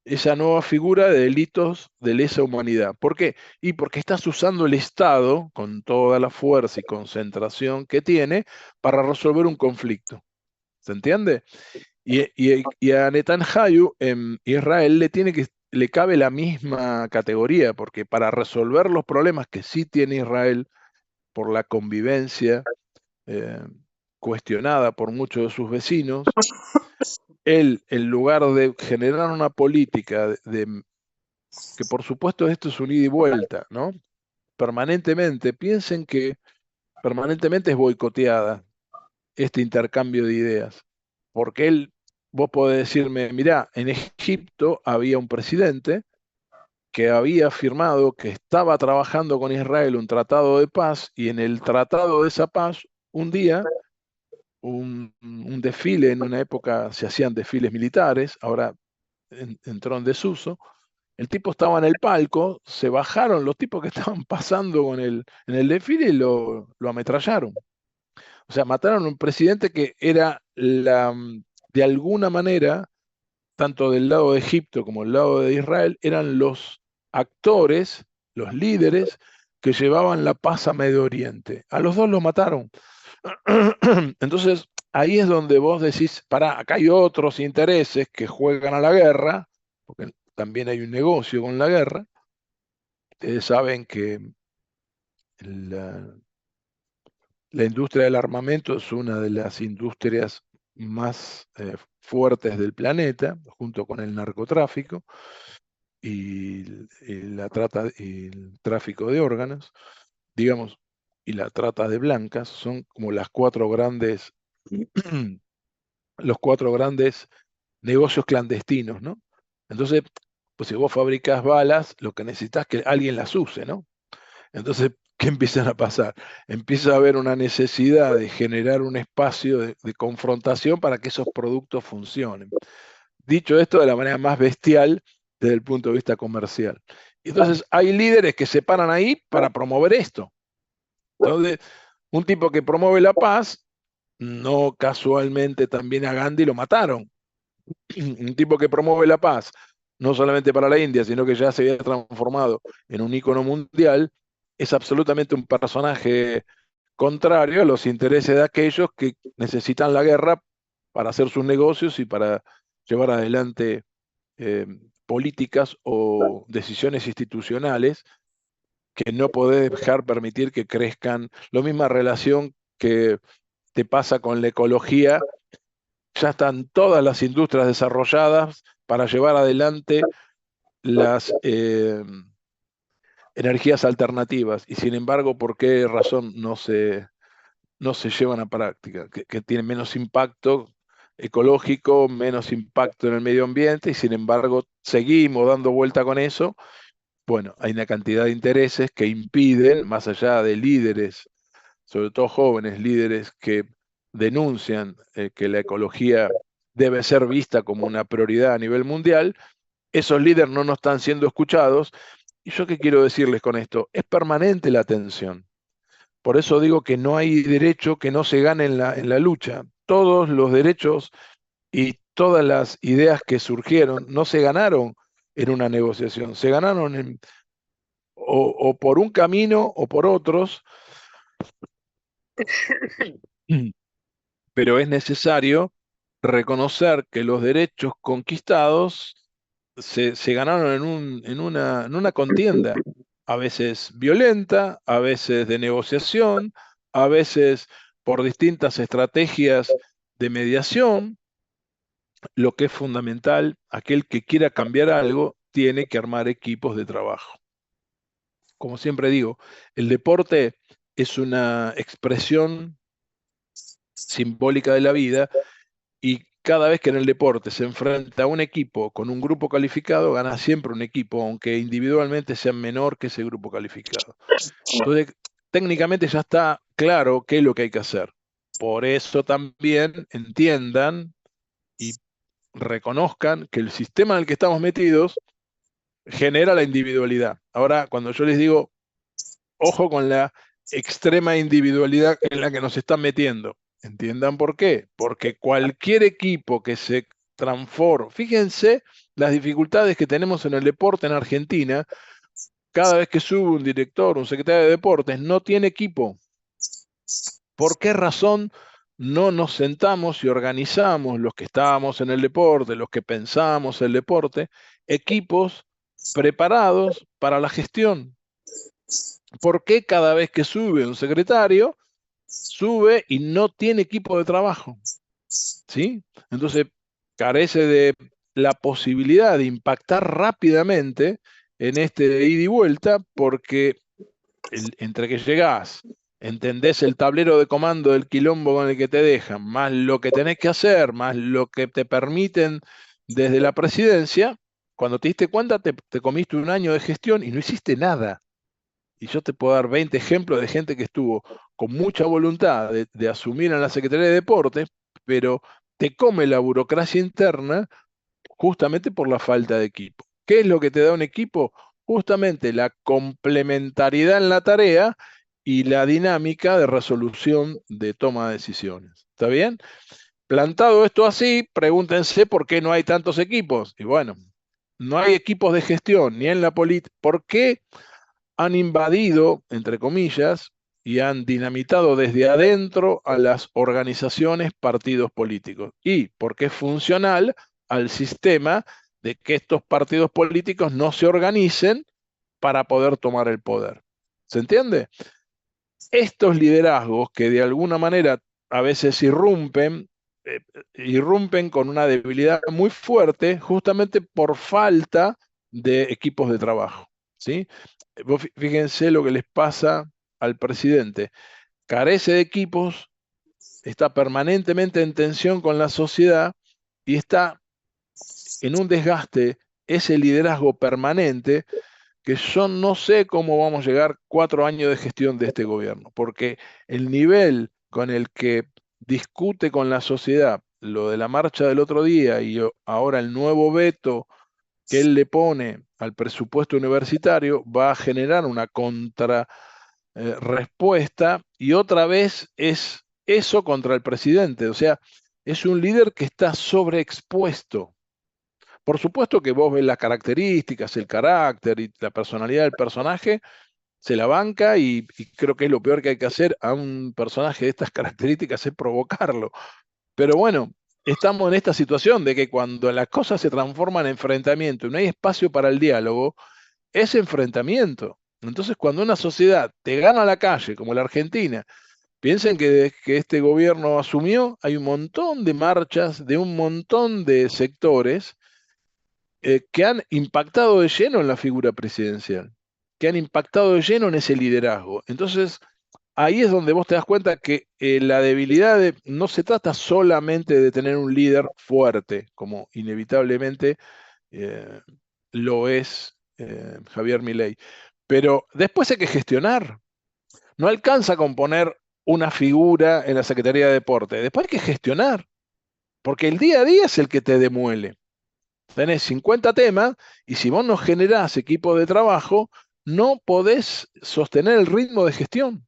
esa nueva figura de delitos de lesa humanidad. ¿Por qué? Y porque estás usando el Estado con toda la fuerza y concentración que tiene para resolver un conflicto. ¿Se entiende? Y a Netanyahu en Israel le cabe la misma categoría, porque para resolver los problemas que sí tiene Israel por la convivencia cuestionada por muchos de sus vecinos, él, en lugar de generar una política que por supuesto esto es un ida y vuelta, ¿no? Permanentemente, piensen que permanentemente es boicoteada este intercambio de ideas, porque vos podés decirme, mirá, en Egipto había un presidente que había firmado que estaba trabajando con Israel un tratado de paz, y en el tratado de esa paz, un día, un desfile, en una época se hacían desfiles militares, ahora entró en desuso, el tipo estaba en el palco, se bajaron los tipos que estaban pasando en el desfile y lo ametrallaron. O sea, mataron a un presidente que era de alguna manera, tanto del lado de Egipto como del lado de Israel, eran los actores, los líderes que llevaban la paz a Medio Oriente. A los dos los mataron. Entonces, ahí es donde vos decís, pará, acá hay otros intereses que juegan a la guerra, porque también hay un negocio con la guerra. Ustedes saben que la industria del armamento es una de las industrias más fuertes del planeta, junto con el narcotráfico y la trata y el tráfico de órganos, digamos, y la trata de blancas, son como los cuatro grandes negocios clandestinos, ¿no? Entonces, pues si vos fabricás balas, lo que necesitas es que alguien las use, ¿no? Entonces, ¿qué empiezan a pasar? Empieza a haber una necesidad de generar un espacio de confrontación para que esos productos funcionen. Dicho esto de la manera más bestial desde el punto de vista comercial. Entonces, hay líderes que se paran ahí para promover esto. Entonces, un tipo que promueve la paz, no casualmente también a Gandhi lo mataron. Un tipo que promueve la paz, no solamente para la India, sino que ya se había transformado en un ícono mundial, es absolutamente un personaje contrario a los intereses de aquellos que necesitan la guerra para hacer sus negocios y para llevar adelante políticas o decisiones institucionales que no podés dejar permitir que crezcan. La misma relación que te pasa con la ecología, ya están todas las industrias desarrolladas para llevar adelante las energías alternativas, y sin embargo, ¿por qué razón no se llevan a práctica? Que tienen menos impacto ecológico, menos impacto en el medio ambiente, y sin embargo seguimos dando vuelta con eso. Bueno, hay una cantidad de intereses que impiden, más allá de líderes, sobre todo jóvenes líderes que denuncian que la ecología debe ser vista como una prioridad a nivel mundial, esos líderes no están siendo escuchados. ¿Y yo qué quiero decirles con esto? Es permanente la tensión. Por eso digo que no hay derecho que no se gane en la lucha. Todos los derechos y todas las ideas que surgieron no se ganaron en una negociación, se ganaron o por un camino o por otros, pero es necesario reconocer que los derechos conquistados se ganaron en una contienda, a veces violenta, a veces de negociación, a veces por distintas estrategias de mediación. Lo que es fundamental, aquel que quiera cambiar algo, tiene que armar equipos de trabajo. Como siempre digo, el deporte es una expresión simbólica de la vida y cada vez que en el deporte se enfrenta a un equipo con un grupo calificado, gana siempre un equipo, aunque individualmente sea menor que ese grupo calificado. Entonces, técnicamente ya está claro qué es lo que hay que hacer. Por eso también entiendan y reconozcan que el sistema en el que estamos metidos genera la individualidad. Ahora, cuando yo les digo, ojo con la extrema individualidad en la que nos están metiendo, entiendan por qué. Porque cualquier equipo que se transforme, fíjense las dificultades que tenemos en el deporte en Argentina, cada vez que sube un director, un secretario de deportes, no tiene equipo. ¿Por qué razón no nos sentamos y organizamos los que estábamos en el deporte, los que pensamos el deporte, equipos preparados para la gestión? ¿Por qué cada vez que sube un secretario, sube y no tiene equipo de trabajo? ¿Sí? Entonces, carece de la posibilidad de impactar rápidamente en este ida y vuelta, porque entre que llegás, entendés el tablero de comando del quilombo con el que te dejan, más lo que tenés que hacer, más lo que te permiten desde la presidencia, cuando te diste cuenta te comiste un año de gestión y no hiciste nada. Y yo te puedo dar 20 ejemplos de gente que estuvo con mucha voluntad de asumir en la Secretaría de Deportes, pero te come la burocracia interna justamente por la falta de equipo. ¿Qué es lo que te da un equipo? Justamente la complementariedad en la tarea y la dinámica de resolución de toma de decisiones. ¿Está bien? Plantado esto así, pregúntense por qué no hay tantos equipos. Y bueno, no hay equipos de gestión ni en la política. ¿Por qué han invadido, entre comillas, y han dinamitado desde adentro a las organizaciones, partidos políticos? Y porque es funcional al sistema de que estos partidos políticos no se organicen para poder tomar el poder. ¿Se entiende? Estos liderazgos que de alguna manera a veces irrumpen con una debilidad muy fuerte justamente por falta de equipos de trabajo, ¿sí? Fíjense lo que les pasa al presidente. Carece de equipos, está permanentemente en tensión con la sociedad y está en un desgaste, ese liderazgo permanente, que yo no sé cómo vamos a llegar 4 años de gestión de este gobierno, porque el nivel con el que discute con la sociedad lo de la marcha del otro día y ahora el nuevo veto que él le pone al presupuesto universitario va a generar una respuesta y otra vez es eso contra el presidente. O sea, es un líder que está sobreexpuesto. Por supuesto que vos ves las características, el carácter y la personalidad del personaje, se la banca y creo que es lo peor que hay que hacer a un personaje de estas características es provocarlo. Pero bueno, estamos en esta situación de que cuando las cosas se transforman en enfrentamiento y no hay espacio para el diálogo, es enfrentamiento. Entonces, cuando una sociedad te gana la calle, como la Argentina, piensen que desde que este gobierno asumió, hay un montón de marchas de un montón de sectores que han impactado de lleno en la figura presidencial, que han impactado de lleno en ese liderazgo. Entonces, ahí es donde vos te das cuenta que la debilidad no se trata solamente de tener un líder fuerte, como inevitablemente lo es Javier Milei, pero después hay que gestionar. No alcanza con poner una figura en la Secretaría de Deporte, después hay que gestionar, porque el día a día es el que te demuele. Tenés 50 temas y si vos no generás equipo de trabajo, no podés sostener el ritmo de gestión.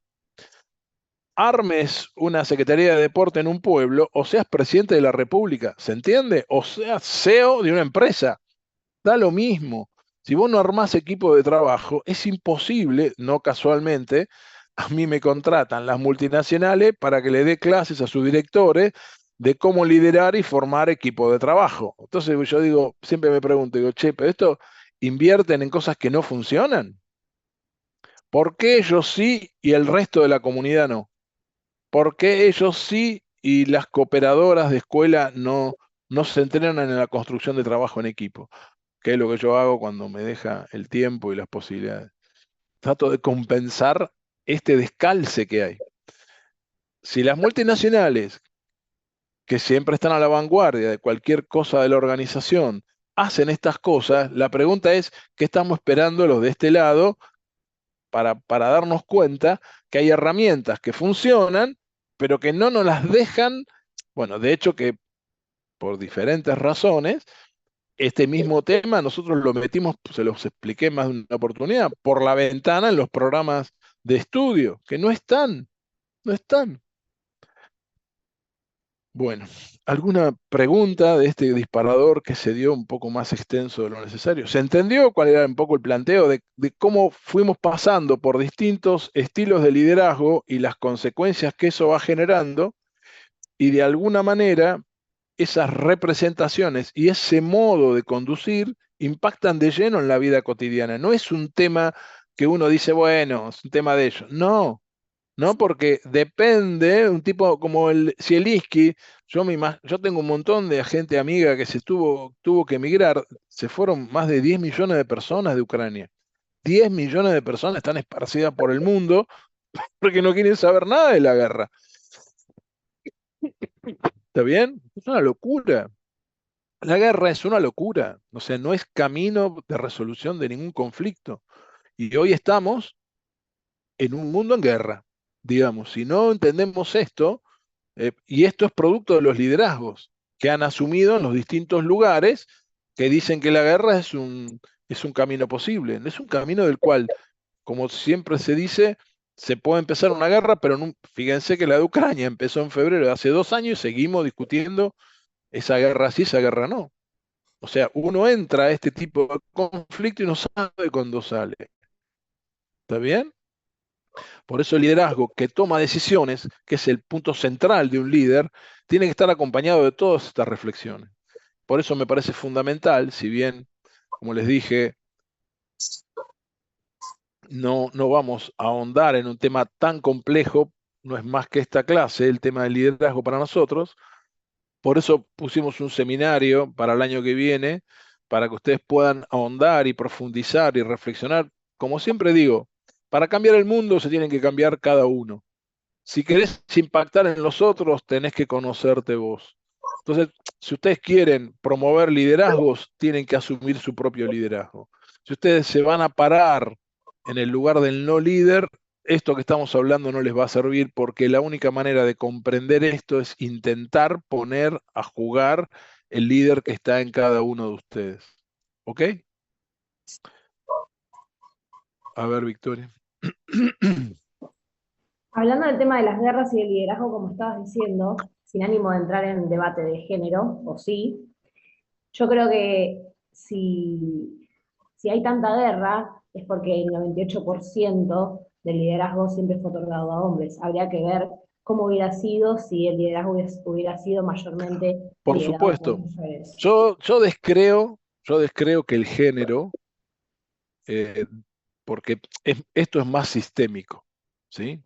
armes una Secretaría de Deporte en un pueblo, o seas presidente de la República, ¿se entiende? O seas CEO de una empresa, da lo mismo. Si vos no armás equipo de trabajo, es imposible, no casualmente, a mí me contratan las multinacionales para que le dé clases a sus directores de cómo liderar y formar equipo de trabajo. Entonces yo digo, siempre me pregunto, digo, che, pero esto invierten en cosas que no funcionan. ¿Por qué ellos sí y el resto de la comunidad no? ¿Por qué ellos sí y las cooperadoras de escuela no se entrenan en la construcción de trabajo en equipo? Que es lo que yo hago cuando me deja el tiempo y las posibilidades. Trato de compensar este descalce que hay. Si las multinacionales, que siempre están a la vanguardia de cualquier cosa de la organización, hacen estas cosas, la pregunta es, ¿qué estamos esperando los de este lado para darnos cuenta que hay herramientas que funcionan, pero que no nos las dejan? Bueno, de hecho que por diferentes razones, este mismo tema nosotros lo metimos, se los expliqué más de una oportunidad, por la ventana en los programas de estudio, que no están, no están. Bueno, ¿alguna pregunta de este disparador que se dio un poco más extenso de lo necesario? ¿Se entendió cuál era un poco el planteo de cómo fuimos pasando por distintos estilos de liderazgo y las consecuencias que eso va generando? Y de alguna manera esas representaciones y ese modo de conducir impactan de lleno en la vida cotidiana. No es un tema que uno dice, bueno, es un tema de ellos. No, no, porque depende, un tipo como el Zielinski, yo tengo un montón de gente amiga que tuvo que emigrar, se fueron más de 10 millones de personas de Ucrania. 10 millones de personas están esparcidas por el mundo porque no quieren saber nada de la guerra. ¿Está bien? Es una locura. La guerra es una locura, o sea, no es camino de resolución de ningún conflicto. Y hoy estamos en un mundo en guerra, digamos. Si no entendemos esto, y esto es producto de los liderazgos que han asumido en los distintos lugares, que dicen que la guerra es un camino posible, es un camino del cual, como siempre se dice, se puede empezar una guerra, pero fíjense que la de Ucrania empezó en febrero de hace 2 años y seguimos discutiendo esa guerra sí, esa guerra no. O sea, uno entra a este tipo de conflicto y no sabe cuándo sale. ¿Está bien? Por eso el liderazgo que toma decisiones, que es el punto central de un líder, tiene que estar acompañado de todas estas reflexiones. Por eso me parece fundamental, si bien, como les dije, no vamos a ahondar en un tema tan complejo, no es más que esta clase, el tema del liderazgo para nosotros. Por eso pusimos un seminario para el año que viene, para que ustedes puedan ahondar y profundizar y reflexionar. Como siempre digo, para cambiar el mundo se tienen que cambiar cada uno. Si querés impactar en los otros, tenés que conocerte vos. Entonces, si ustedes quieren promover liderazgos, tienen que asumir su propio liderazgo. Si ustedes se van a parar en el lugar del no líder, esto que estamos hablando no les va a servir, porque la única manera de comprender esto es intentar poner a jugar el líder que está en cada uno de ustedes. ¿Ok? A ver, Victoria. Hablando del tema de las guerras y del liderazgo, como estabas diciendo, sin ánimo de entrar en debate de género, o sí, yo creo que si hay tanta guerra es porque el 98% del liderazgo siempre fue otorgado a hombres. Habría que ver cómo hubiera sido si el liderazgo hubiera sido mayormente Por liderado por supuesto, mujeres. yo descreo que el género, eh, porque esto es más sistémico, ¿sí?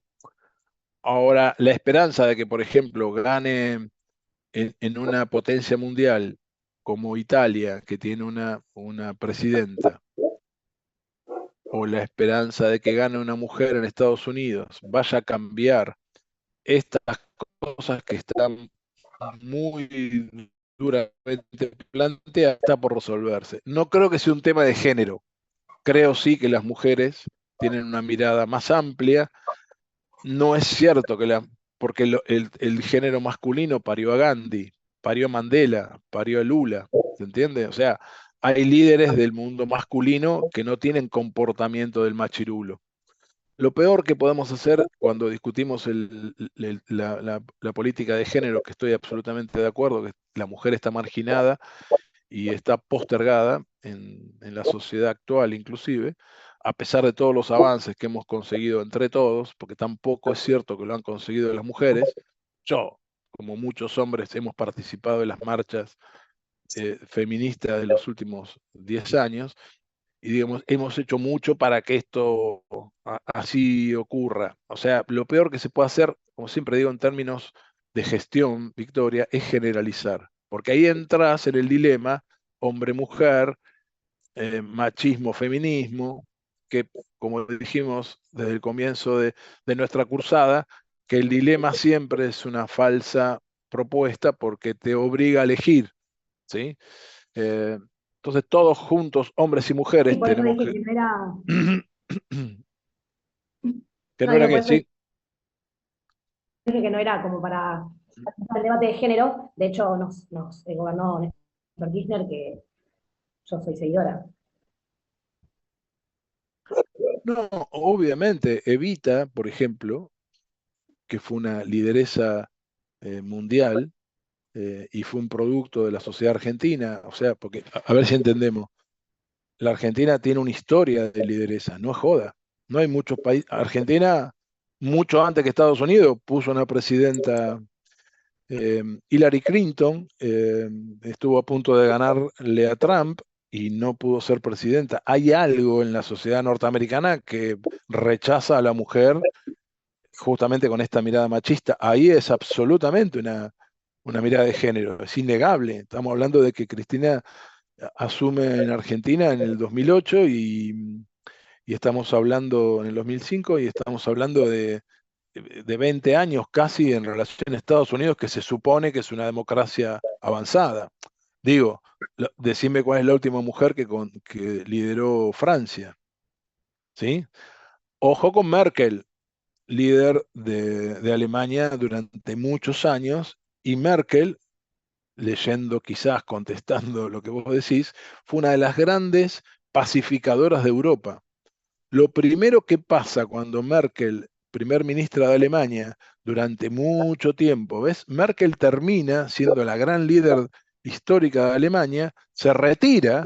Ahora, la esperanza de que, por ejemplo, gane en una potencia mundial como Italia, que tiene una presidenta, o la esperanza de que gane una mujer en Estados Unidos, vaya a cambiar estas cosas que están muy duramente planteadas, está por resolverse. No creo que sea un tema de género. Creo sí que las mujeres tienen una mirada más amplia. No es cierto porque el género masculino parió a Gandhi, parió a Mandela, parió a Lula, ¿se entiende? O sea, hay líderes del mundo masculino que no tienen comportamiento del machirulo. lo peor que podemos hacer cuando discutimos la política de género, que estoy absolutamente de acuerdo, que la mujer está marginada y está postergada en la sociedad actual inclusive, a pesar de todos los avances que hemos conseguido entre todos, porque tampoco es cierto que lo han conseguido las mujeres. Yo, como muchos hombres, hemos participado en las marchas feministas de los últimos 10 años, y digamos, hemos hecho mucho para que esto así ocurra. O sea, lo peor que se puede hacer, como siempre digo en términos de gestión, Victoria, es generalizar, porque ahí entras en el dilema hombre-mujer, machismo, feminismo, que como dijimos desde el comienzo de nuestra cursada, que el dilema siempre es una falsa propuesta porque te obliga a elegir, ¿sí? Entonces todos juntos, hombres y Y mujeres, por eso tenemos dije que... que no era, que no, no era digo, por que, eso sí, dije que no era como para el debate de género. De hecho, nos gobernó Néstor Kirchner, que yo soy seguidora. no, obviamente Evita, por ejemplo, que fue una lideresa mundial y fue un producto de la sociedad argentina, o sea, porque a ver si entendemos, la Argentina tiene una historia de lideresa, no es joda, no hay muchos países, Argentina, mucho antes que Estados Unidos, puso una presidenta, Hillary Clinton, estuvo a punto de ganarle a Trump y no pudo ser presidenta. Hay algo en la sociedad norteamericana que rechaza a la mujer justamente con esta mirada machista. Ahí es absolutamente una mirada de género, es innegable. Estamos hablando de que Cristina asume en Argentina en el 2008 y estamos hablando en el 2005 y estamos hablando de 20 años casi en relación a Estados Unidos, que se supone que es una democracia avanzada. Digo, decime cuál es la última mujer que lideró Francia, ¿sí? Ojo con Merkel, líder de Alemania durante muchos años, y Merkel, leyendo quizás, contestando lo que vos decís, fue una de las grandes pacificadoras de Europa. Lo primero que pasa cuando Merkel, primer ministra de Alemania, durante mucho tiempo, ¿ves? Merkel termina siendo la gran líder histórica de Alemania, se retira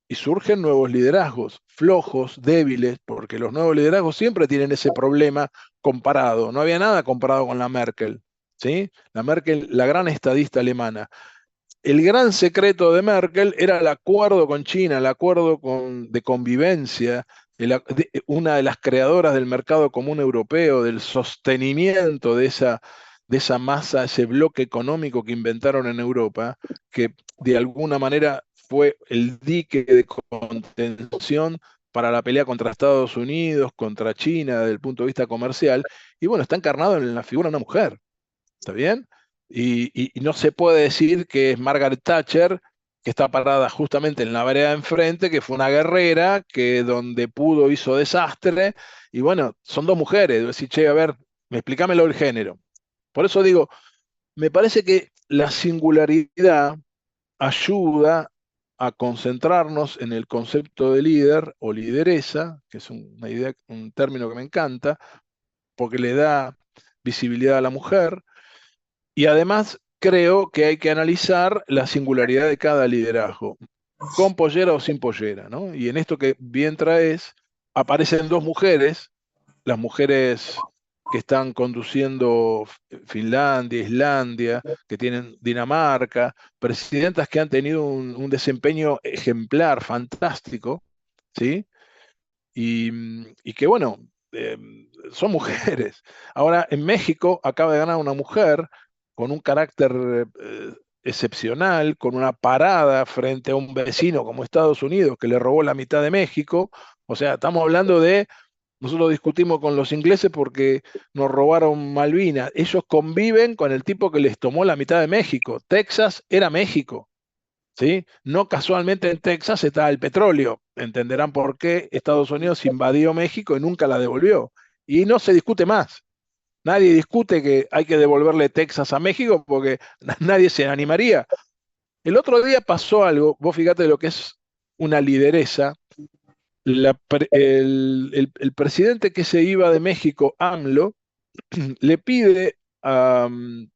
y surgen nuevos liderazgos, flojos, débiles, porque los nuevos liderazgos siempre tienen ese problema comparado. No había nada comparado con la Merkel, ¿sí? La Merkel, la gran estadista alemana. El gran secreto de Merkel era el acuerdo con China, el acuerdo de convivencia, una de las creadoras del mercado común europeo, del sostenimiento de esa masa, ese bloque económico que inventaron en Europa, que de alguna manera fue el dique de contención para la pelea contra Estados Unidos, contra China, desde el punto de vista comercial, y bueno, está encarnado en la figura de una mujer. ¿Está bien? Y no se puede decir que es Margaret Thatcher, que está parada justamente en la vereda de enfrente, que fue una guerrera, que donde pudo hizo desastre, y bueno, son dos mujeres. Debo decir, che, a ver, explícamelo el género. Por eso digo, me parece que la singularidad ayuda a concentrarnos en el concepto de líder o lideresa, que es una idea, un término que me encanta, porque le da visibilidad a la mujer y además creo que hay que analizar la singularidad de cada liderazgo, con pollera o sin pollera, ¿no? Y en esto que bien traes, aparecen dos mujeres, las mujeres que están conduciendo Finlandia, Islandia, que tienen Dinamarca, presidentas que han tenido un desempeño ejemplar, fantástico, ¿sí? Y que bueno, eh, son mujeres. Ahora, en México acaba de ganar una mujer con un carácter excepcional, con una parada frente a un vecino como Estados Unidos que le robó la mitad de México. O sea, estamos hablando de, nosotros discutimos con los ingleses porque nos robaron Malvinas. Ellos conviven con el tipo que les tomó la mitad de México. Texas era México. ¿Sí? No casualmente en Texas está el petróleo. Entenderán por qué Estados Unidos invadió México y nunca la devolvió. Y no se discute más. Nadie discute que hay que devolverle Texas a México porque nadie se animaría. El otro día pasó algo, vos fíjate lo que es una lideresa, el presidente que se iba de México, AMLO, le pide como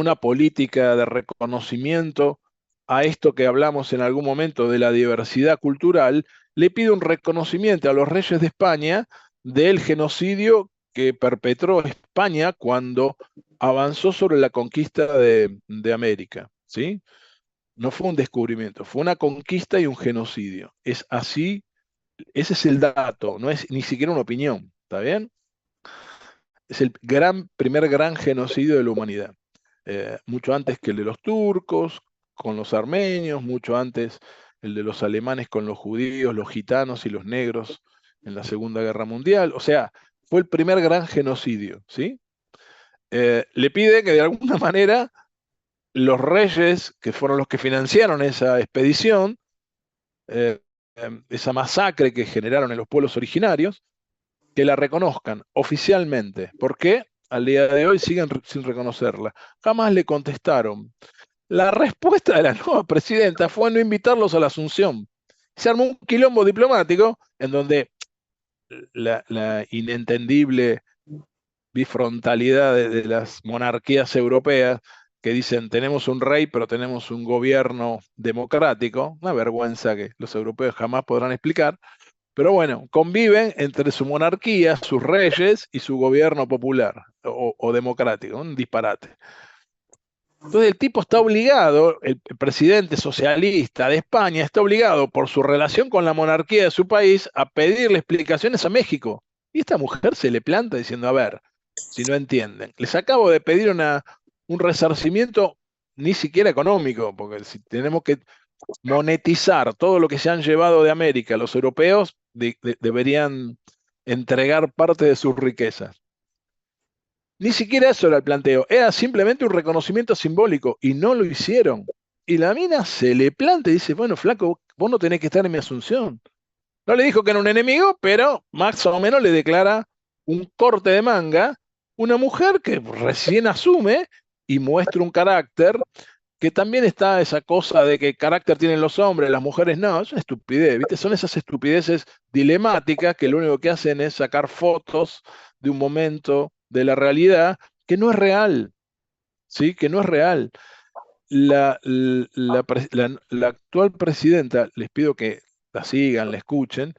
una política de reconocimiento a esto que hablamos en algún momento de la diversidad cultural, le pide un reconocimiento a los reyes de España del genocidio que perpetró España cuando avanzó sobre la conquista de América, ¿sí? No fue un descubrimiento, fue una conquista y un genocidio. Es así, ese es el dato, no es ni siquiera una opinión, ¿está bien? Es el primer gran genocidio de la humanidad. Mucho antes que el de los turcos, con los armenios, mucho antes el de los alemanes con los judíos, los gitanos y los negros en la Segunda Guerra Mundial. O sea, fue el primer gran genocidio, ¿sí? Le pide que de alguna manera los reyes, que fueron los que financiaron esa expedición, esa masacre que generaron en los pueblos originarios, que la reconozcan oficialmente. ¿Por qué? Al día de hoy siguen sin reconocerla. Jamás le contestaron. La respuesta de la nueva presidenta fue no invitarlos a la Asunción. Se armó un quilombo diplomático en donde la inentendible bifrontalidad de las monarquías europeas que dicen tenemos un rey pero tenemos un gobierno democrático, una vergüenza que los europeos jamás podrán explicar, pero bueno, conviven entre su monarquía, sus reyes y su gobierno popular o democrático, un disparate. Entonces el tipo está obligado, el presidente socialista de España está obligado por su relación con la monarquía de su país a pedirle explicaciones a México. Y esta mujer se le planta diciendo, a ver, si no entienden, les acabo de pedir un resarcimiento ni siquiera económico, porque si tenemos que monetizar todo lo que se han llevado de América, los europeos deberían entregar parte de sus riquezas. Ni siquiera eso era el planteo, era simplemente un reconocimiento simbólico y no lo hicieron. Y la mina se le planta y dice, bueno, flaco, vos no tenés que estar en mi Asunción. No le dijo que era un enemigo, pero más o menos le declara un corte de manga, una mujer que recién asume y muestra un carácter que también está esa cosa de que carácter tienen los hombres, las mujeres no, es una estupidez, ¿viste? Son esas estupideces dilemáticas que lo único que hacen es sacar fotos de un momento de la realidad que no es real, ¿sí? Que no es real. La actual presidenta, les pido que la sigan, la escuchen,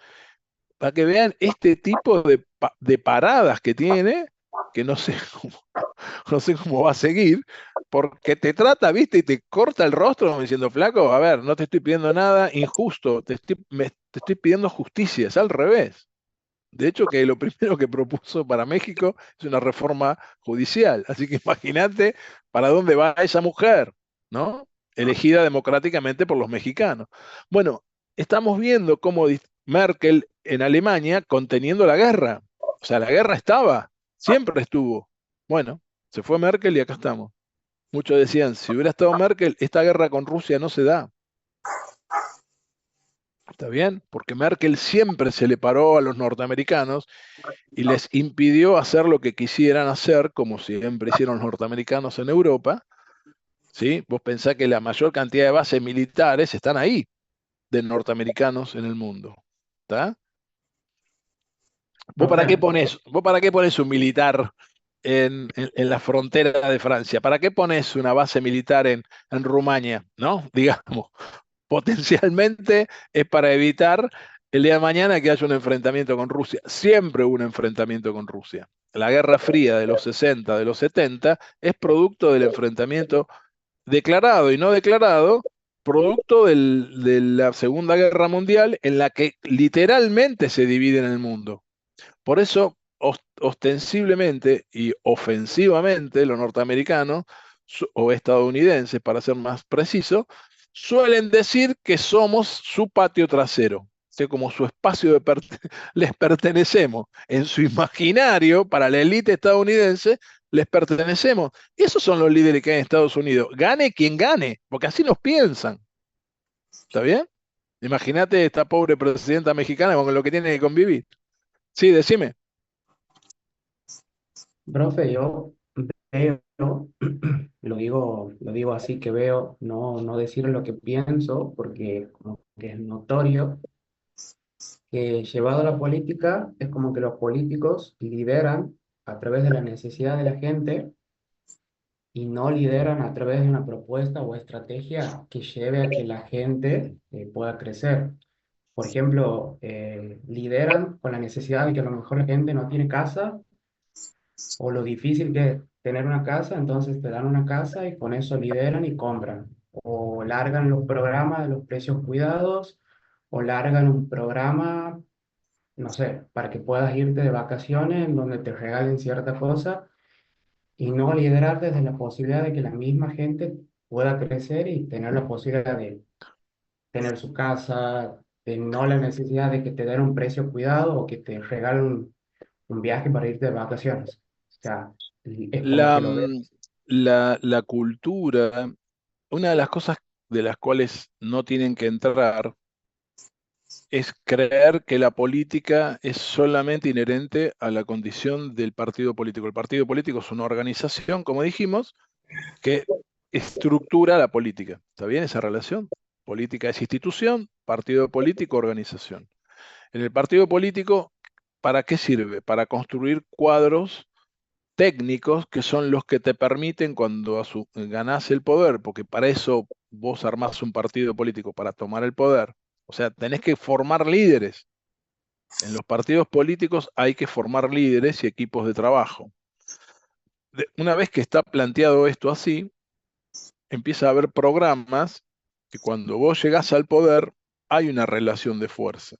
para que vean este tipo de paradas que tiene, que no sé no sé cómo va a seguir, porque te trata, viste, y te corta el rostro como diciendo, flaco, a ver, no te estoy pidiendo nada injusto, te estoy pidiendo justicia, es al revés. De hecho, que lo primero que propuso para México es una reforma judicial. Así que imagínate para dónde va esa mujer, ¿no? Elegida democráticamente por los mexicanos. Bueno, estamos viendo cómo Merkel en Alemania conteniendo la guerra. O sea, la guerra estaba, siempre estuvo. Bueno, se fue Merkel y acá estamos. Muchos decían, si hubiera estado Merkel, esta guerra con Rusia no se da. ¿Está bien? Porque Merkel siempre se le paró a los norteamericanos y les impidió hacer lo que quisieran hacer, como siempre hicieron los norteamericanos en Europa. ¿Sí? Vos pensás que la mayor cantidad de bases militares están ahí, de norteamericanos en el mundo. ¿Está? ¿Vos para qué pones un militar en la frontera de Francia? ¿Para qué pones una base militar en Rumania? ¿No? Digamos, potencialmente es para evitar el día de mañana que haya un enfrentamiento con Rusia. Siempre hubo un enfrentamiento con Rusia. La Guerra Fría de los 60, de los 70, es producto del enfrentamiento declarado y no declarado, producto de la Segunda Guerra Mundial, en la que literalmente se divide en el mundo. Por eso, ostensiblemente y ofensivamente, los norteamericanos o estadounidenses, para ser más preciso, suelen decir que somos su patio trasero, o sea, como su espacio les pertenecemos. En su imaginario, para la élite estadounidense, les pertenecemos. Esos son los líderes que hay en Estados Unidos. Gane quien gane, porque así nos piensan. ¿Está bien? Imagínate esta pobre presidenta mexicana con lo que tiene que convivir. Sí, decime. Profe, yo veo, lo digo así que veo, no decir lo que pienso, porque como que es notorio que llevado a la política es como que los políticos lideran a través de la necesidad de la gente y no lideran a través de una propuesta o estrategia que lleve a que la gente pueda crecer. Por ejemplo, lideran con la necesidad de que a lo mejor la gente no tiene casa o lo difícil que es tener una casa, entonces te dan una casa y con eso lideran y compran. O largan los programas de los precios cuidados, o largan un programa, no sé, para que puedas irte de vacaciones en donde te regalen cierta cosa y no liderar desde la posibilidad de que la misma gente pueda crecer y tener la posibilidad de tener su casa, de no la necesidad de que te den un precio cuidado o que te regalen un viaje para irte de vacaciones. O sea, es como La, que lo veo. la cultura, una de las cosas de las cuales no tienen que entrar es creer que la política es solamente inherente a la condición del partido político. El partido político es una organización, como dijimos, que estructura la política. ¿Está bien esa relación? Política es institución, partido político, organización. En el partido político, ¿para qué sirve? Para construir cuadros técnicos que son los que te permiten cuando ganás el poder, porque para eso vos armás un partido político, para tomar el poder. O sea, tenés que formar líderes. En los partidos políticos hay que formar líderes y equipos de trabajo. Una vez que está planteado esto así, empieza a haber programas que cuando vos llegás al poder hay una relación de fuerza.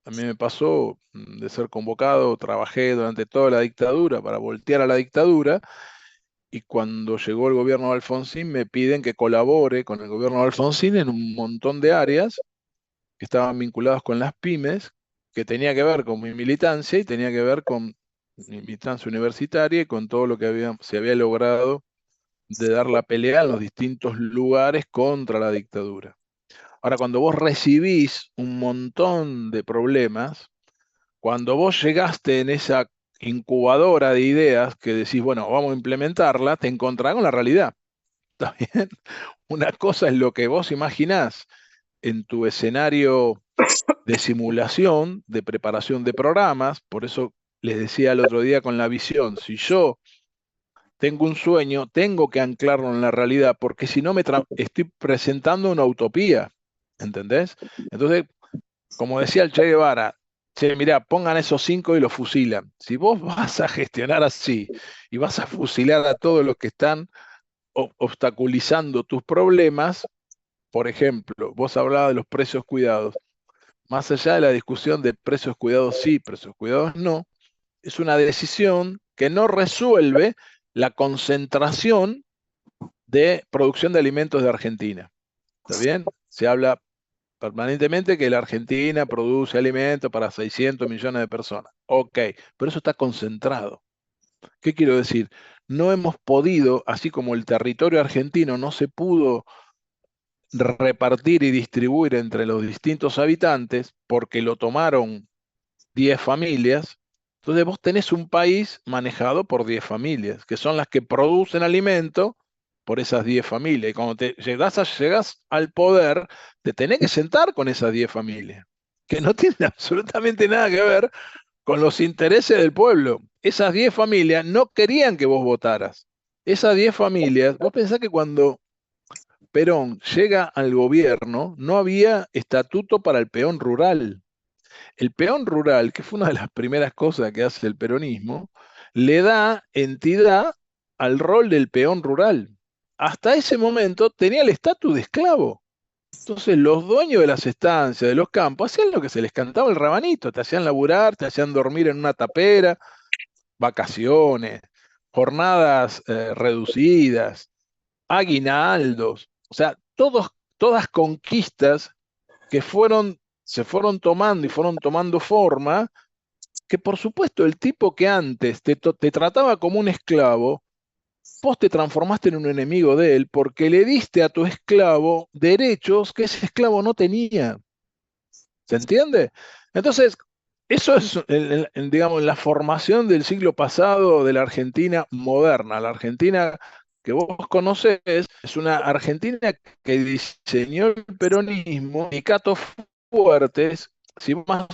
A mí me pasó de ser convocado, trabajé durante toda la dictadura para voltear a la dictadura y cuando llegó el gobierno de Alfonsín me piden que colabore con el gobierno de Alfonsín en un montón de áreas que estaban vinculadas con las pymes, que tenía que ver con mi militancia y tenía que ver con mi militancia universitaria y con todo lo que se había logrado de dar la pelea en los distintos lugares contra la dictadura. Ahora, cuando vos recibís un montón de problemas, cuando vos llegaste en esa incubadora de ideas que decís, bueno, vamos a implementarla, te encontrás con la realidad. ¿Está bien? Una cosa es lo que vos imaginás en tu escenario de simulación, de preparación de programas, por eso les decía el otro día con la visión, si yo tengo un sueño, tengo que anclarlo en la realidad, porque si no estoy presentando una utopía, ¿entendés? Entonces, como decía el Che Guevara, che, mirá, pongan esos 5 y los fusilan. Si vos vas a gestionar así y vas a fusilar a todos los que están obstaculizando tus problemas, por ejemplo, vos hablabas de los precios cuidados, más allá de la discusión de precios cuidados sí, precios cuidados no, es una decisión que no resuelve la concentración de producción de alimentos de Argentina. ¿Está bien? Se habla permanentemente que la Argentina produce alimentos para 600 millones de personas. Ok, pero eso está concentrado. ¿Qué quiero decir? No hemos podido, así como el territorio argentino no se pudo repartir y distribuir entre los distintos habitantes porque lo tomaron 10 familias, entonces vos tenés un país manejado por 10 familias, que son las que producen alimento por esas 10 familias. Y cuando llegás al poder, te tenés que sentar con esas 10 familias, que no tienen absolutamente nada que ver con los intereses del pueblo. Esas 10 familias no querían que vos votaras. Esas 10 familias, vos pensás que cuando Perón llega al gobierno, no había estatuto para el peón rural. El peón rural, que fue una de las primeras cosas que hace el peronismo, le da entidad al rol del peón rural. Hasta ese momento tenía el estatus de esclavo. Entonces los dueños de las estancias, de los campos, hacían lo que se les cantaba el rabanito, te hacían laburar, te hacían dormir en una tapera, vacaciones, jornadas reducidas, aguinaldos, o sea, todas conquistas que se fueron tomando y fueron tomando forma, que por supuesto el tipo que antes te trataba como un esclavo, vos te transformaste en un enemigo de él porque le diste a tu esclavo derechos que ese esclavo no tenía. ¿Se entiende? Entonces, eso es, digamos, la formación del siglo pasado de la Argentina moderna. La Argentina que vos conocés es una Argentina que diseñó el peronismo, sindicatos fuertes, si más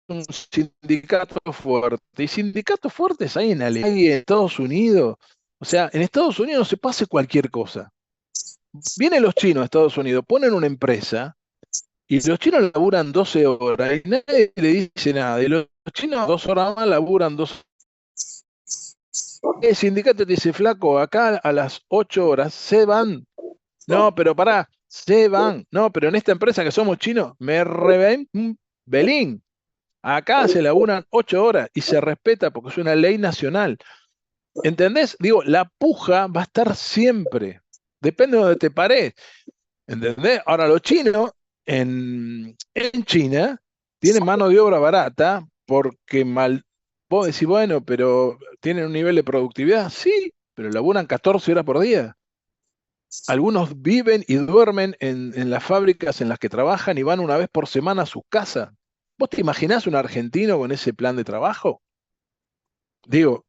un sindicato fuerte. Y sindicatos fuertes hay en Alemania, hay en Estados Unidos. O sea, en Estados Unidos se pase cualquier cosa. Vienen los chinos a Estados Unidos, ponen una empresa y los chinos laburan 12 horas y nadie le dice nada. Y los chinos 2 horas más laburan 2. El sindicato te dice, flaco, acá a las 8 horas se van. No, pero pará, se van. No, pero en esta empresa que somos chinos, me reven un belín. Acá se laburan 8 horas y se respeta porque es una ley nacional. ¿Entendés? Digo, la puja va a estar siempre. Depende de donde te pares. ¿Entendés? Ahora, los chinos en China tienen mano de obra barata porque vos decís, bueno, pero tienen un nivel de productividad. Sí, pero laburan 14 horas por día. Algunos viven y duermen en las fábricas en las que trabajan y van una vez por semana a sus casas. ¿Vos te imaginás un argentino con ese plan de trabajo? Digo,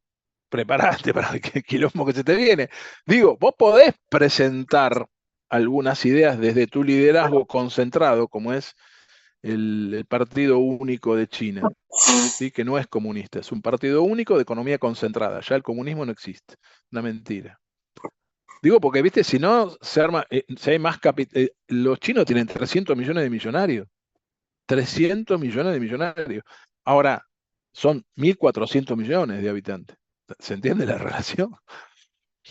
prepárate para el quilombo que se te viene. Digo, vos podés presentar algunas ideas desde tu liderazgo concentrado, como es el Partido Único de China, ¿sí? Que no es comunista, es un partido único de economía concentrada. Ya el comunismo no existe, una mentira. Digo, porque, viste, si no se arma, si hay más capital, los chinos tienen 300 millones de millonarios. 300 millones de millonarios. Ahora, son 1.400 millones de habitantes. ¿Se entiende la relación?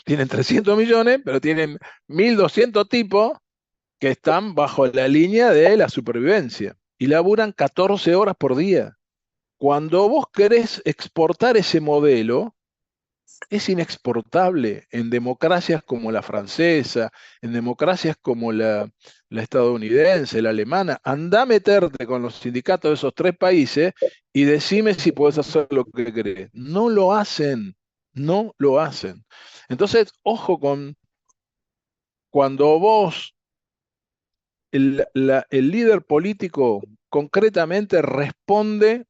Tienen 300 millones, pero tienen 1.200 tipos que están bajo la línea de la supervivencia y laburan 14 horas por día. Cuando vos querés exportar ese modelo, es inexportable en democracias como la francesa, en democracias como la estadounidense, la alemana. Andá a meterte con los sindicatos de esos 3 países y decime si podés hacer lo que querés. No lo hacen, no lo hacen. Entonces, ojo con cuando vos, el líder político concretamente responde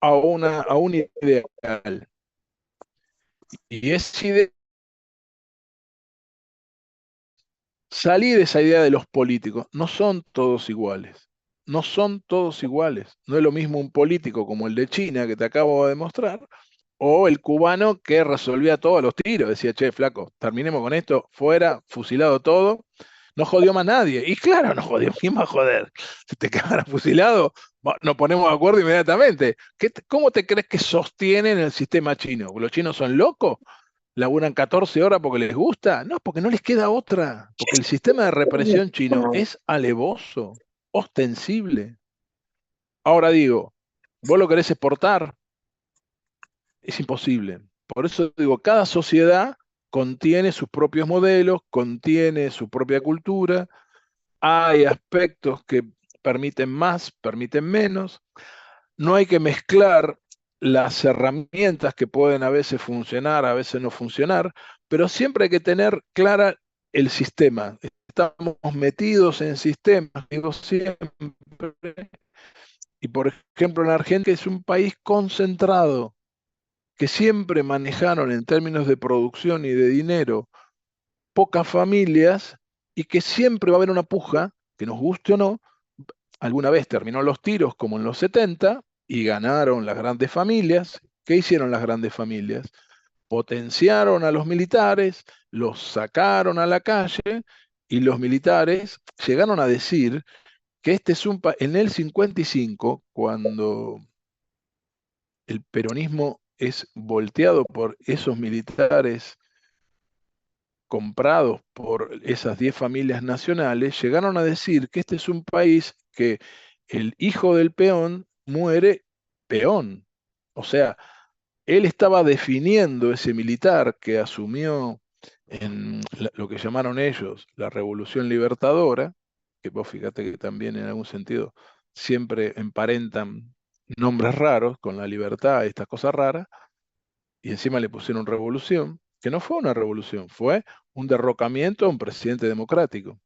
a un ideal. Y ese ideal, salí de esa idea de los políticos. No son todos iguales. No son todos iguales. No es lo mismo un político como el de China, que te acabo de demostrar, o el cubano que resolvía todo a los tiros. Decía, che, flaco, terminemos con esto, fuera, fusilado todo. No jodió más nadie. Y claro, no jodió. ¿Quién va a joder? Si te quedaran fusilado, nos ponemos de acuerdo inmediatamente. ¿Cómo te crees que sostienen el sistema chino? ¿Los chinos son locos? ¿Laburan 14 horas porque les gusta? No, porque no les queda otra. Porque el sistema de represión chino es alevoso, ostensible. Ahora digo, vos lo querés exportar, es imposible. Por eso digo, cada sociedad contiene sus propios modelos, contiene su propia cultura. Hay aspectos que permiten más, permiten menos. No hay que mezclar las herramientas que pueden a veces funcionar, a veces no funcionar, pero siempre hay que tener clara el sistema. Estamos metidos en sistemas, digo siempre. Y por ejemplo, en Argentina, que es un país concentrado, que siempre manejaron en términos de producción y de dinero pocas familias y que siempre va a haber una puja, que nos guste o no. Alguna vez terminó los tiros como en los 70 y ganaron las grandes familias. ¿Qué hicieron las grandes familias? Potenciaron a los militares, los sacaron a la calle y los militares llegaron a decir que este es en el 55, cuando el peronismo es volteado por esos militares comprados por esas 10 familias nacionales, llegaron a decir que este es un país que el hijo del peón muere peón. O sea, él estaba definiendo ese militar que asumió en lo que llamaron ellos la Revolución Libertadora, que vos fíjate que también en algún sentido siempre emparentan nombres raros con la libertad y estas cosas raras, y encima le pusieron revolución, que no fue una revolución, fue un derrocamiento a un presidente democrático.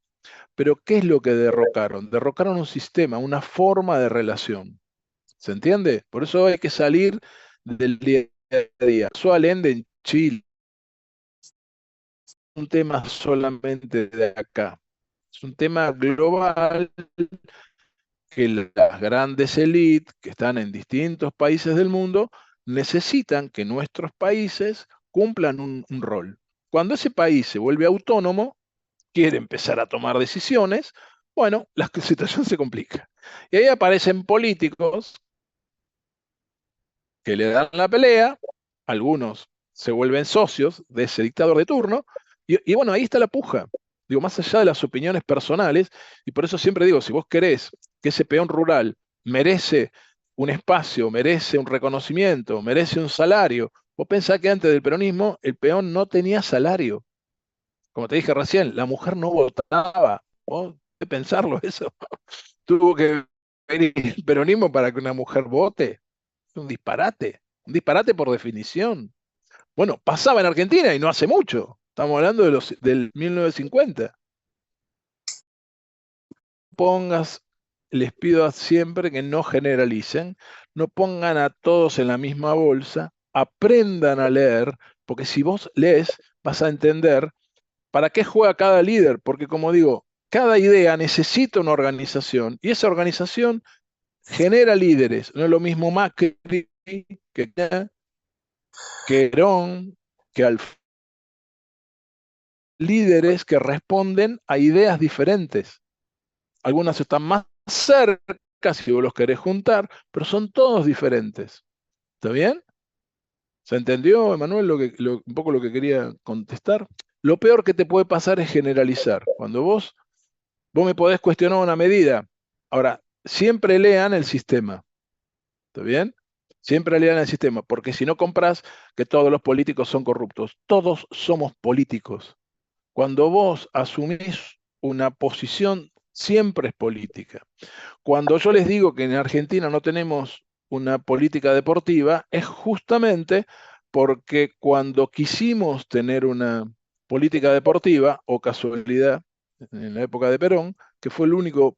Pero ¿qué es lo que derrocaron? Derrocaron un sistema, una forma de relación. ¿Se entiende? Por eso hay que salir del día a día. Pasó Allende en Chile, un tema solamente de acá. Es un tema global que las grandes élites que están en distintos países del mundo necesitan que nuestros países cumplan un rol. Cuando ese país se vuelve autónomo, quiere empezar a tomar decisiones, bueno, la situación se complica. Y ahí aparecen políticos que le dan la pelea, algunos se vuelven socios de ese dictador de turno, y bueno, ahí está la puja. Digo, más allá de las opiniones personales, y por eso siempre digo, si vos querés que ese peón rural merece un espacio, merece un reconocimiento, merece un salario, vos pensás que antes del peronismo el peón no tenía salario. Como te dije recién, la mujer no votaba. Vos de pensarlo eso. Tuvo que venir el peronismo para que una mujer vote. Es un disparate por definición. Bueno, pasaba en Argentina y no hace mucho. Estamos hablando del 1950. Les pido siempre que no generalicen, no pongan a todos en la misma bolsa, aprendan a leer, porque si vos lees vas a entender para qué juega cada líder, porque como digo, cada idea necesita una organización y esa organización genera líderes. No es lo mismo Macri que Herón, que Alfredo, líderes que responden a ideas diferentes. Algunas están más cerca si vos los querés juntar, pero son todos diferentes. ¿Está bien? ¿Se entendió, Emanuel, un poco lo que quería contestar? Lo peor que te puede pasar es generalizar. Cuando vos me podés cuestionar una medida. Ahora, siempre lean el sistema. ¿Está bien? Siempre lean el sistema, porque si no compras que todos los políticos son corruptos, todos somos políticos. Cuando vos asumís una posición, siempre es política. Cuando yo les digo que en Argentina no tenemos una política deportiva, es justamente porque cuando quisimos tener una política deportiva, o casualidad, en la época de Perón, que fue el único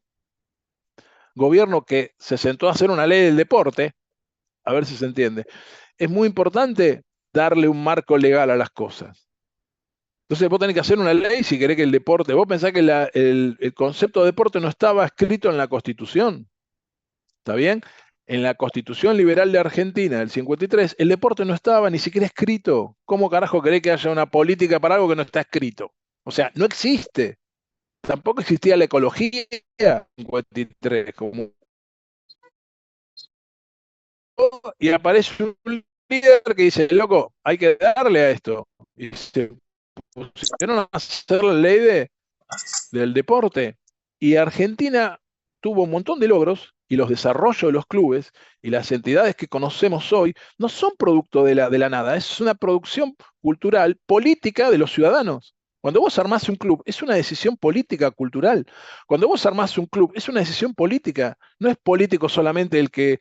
gobierno que se sentó a hacer una ley del deporte, a ver si se entiende, es muy importante darle un marco legal a las cosas. Entonces vos tenés que hacer una ley si querés que el deporte, vos pensás que el concepto de deporte no estaba escrito en la Constitución, ¿está bien? En la Constitución Liberal de Argentina del 53, el deporte no estaba ni siquiera escrito. ¿Cómo carajo querés que haya una política para algo que no está escrito? O sea, no existe. Tampoco existía la ecología en 53, y aparece un líder que dice, loco, hay que darle a esto. Y se pusieron a hacer la ley del deporte. Y Argentina tuvo un montón de logros y los desarrollos de los clubes y las entidades que conocemos hoy no son producto de la nada, es una producción cultural, política de los ciudadanos. Cuando vos armás un club, es una decisión política, cultural. Cuando vos armás un club, es una decisión política. No es político solamente el que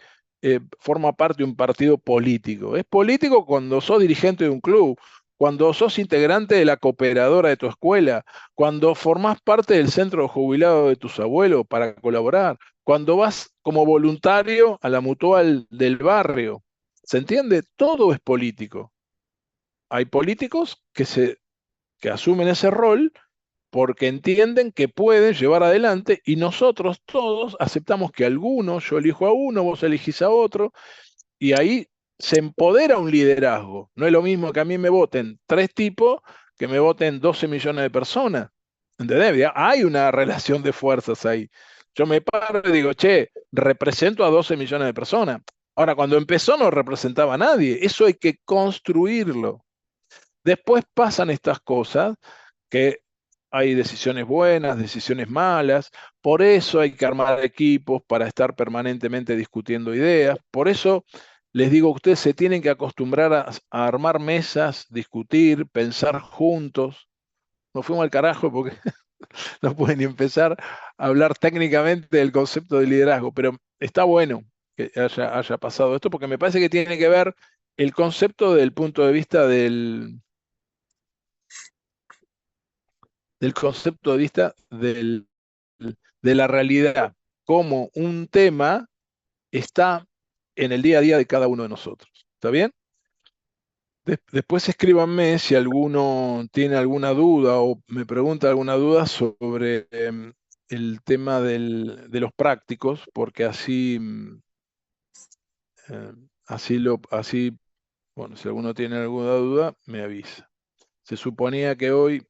forma parte de un partido político. Es político cuando sos dirigente de un club, cuando sos integrante de la cooperadora de tu escuela, cuando formás parte del centro de jubilado de tus abuelos para colaborar, cuando vas como voluntario a la mutual del barrio. ¿Se entiende? Todo es político. Hay políticos que asumen ese rol porque entienden que pueden llevar adelante y nosotros todos aceptamos que algunos, yo elijo a uno, vos elegís a otro, y ahí se empodera un liderazgo. No es lo mismo que a mí me voten 3 tipos que me voten 12 millones de personas. ¿Entendés? Hay una relación de fuerzas ahí. Yo me paro y digo, che, represento a 12 millones de personas. Ahora, cuando empezó no representaba a nadie. Eso hay que construirlo. Después pasan estas cosas que hay decisiones buenas, decisiones malas, por eso hay que armar equipos para estar permanentemente discutiendo ideas, por eso les digo, ustedes se tienen que acostumbrar a armar mesas, discutir, pensar juntos. Nos fuimos al carajo porque no pueden ni empezar a hablar técnicamente del concepto de liderazgo, pero está bueno que haya pasado esto porque me parece que tiene que ver el concepto del punto de vista del concepto de vista de la realidad, como un tema está en el día a día de cada uno de nosotros. ¿Está bien? Después escríbanme si alguno tiene alguna duda o me pregunta alguna duda sobre el tema de los prácticos, porque así, bueno, si alguno tiene alguna duda, me avisa. Se suponía que hoy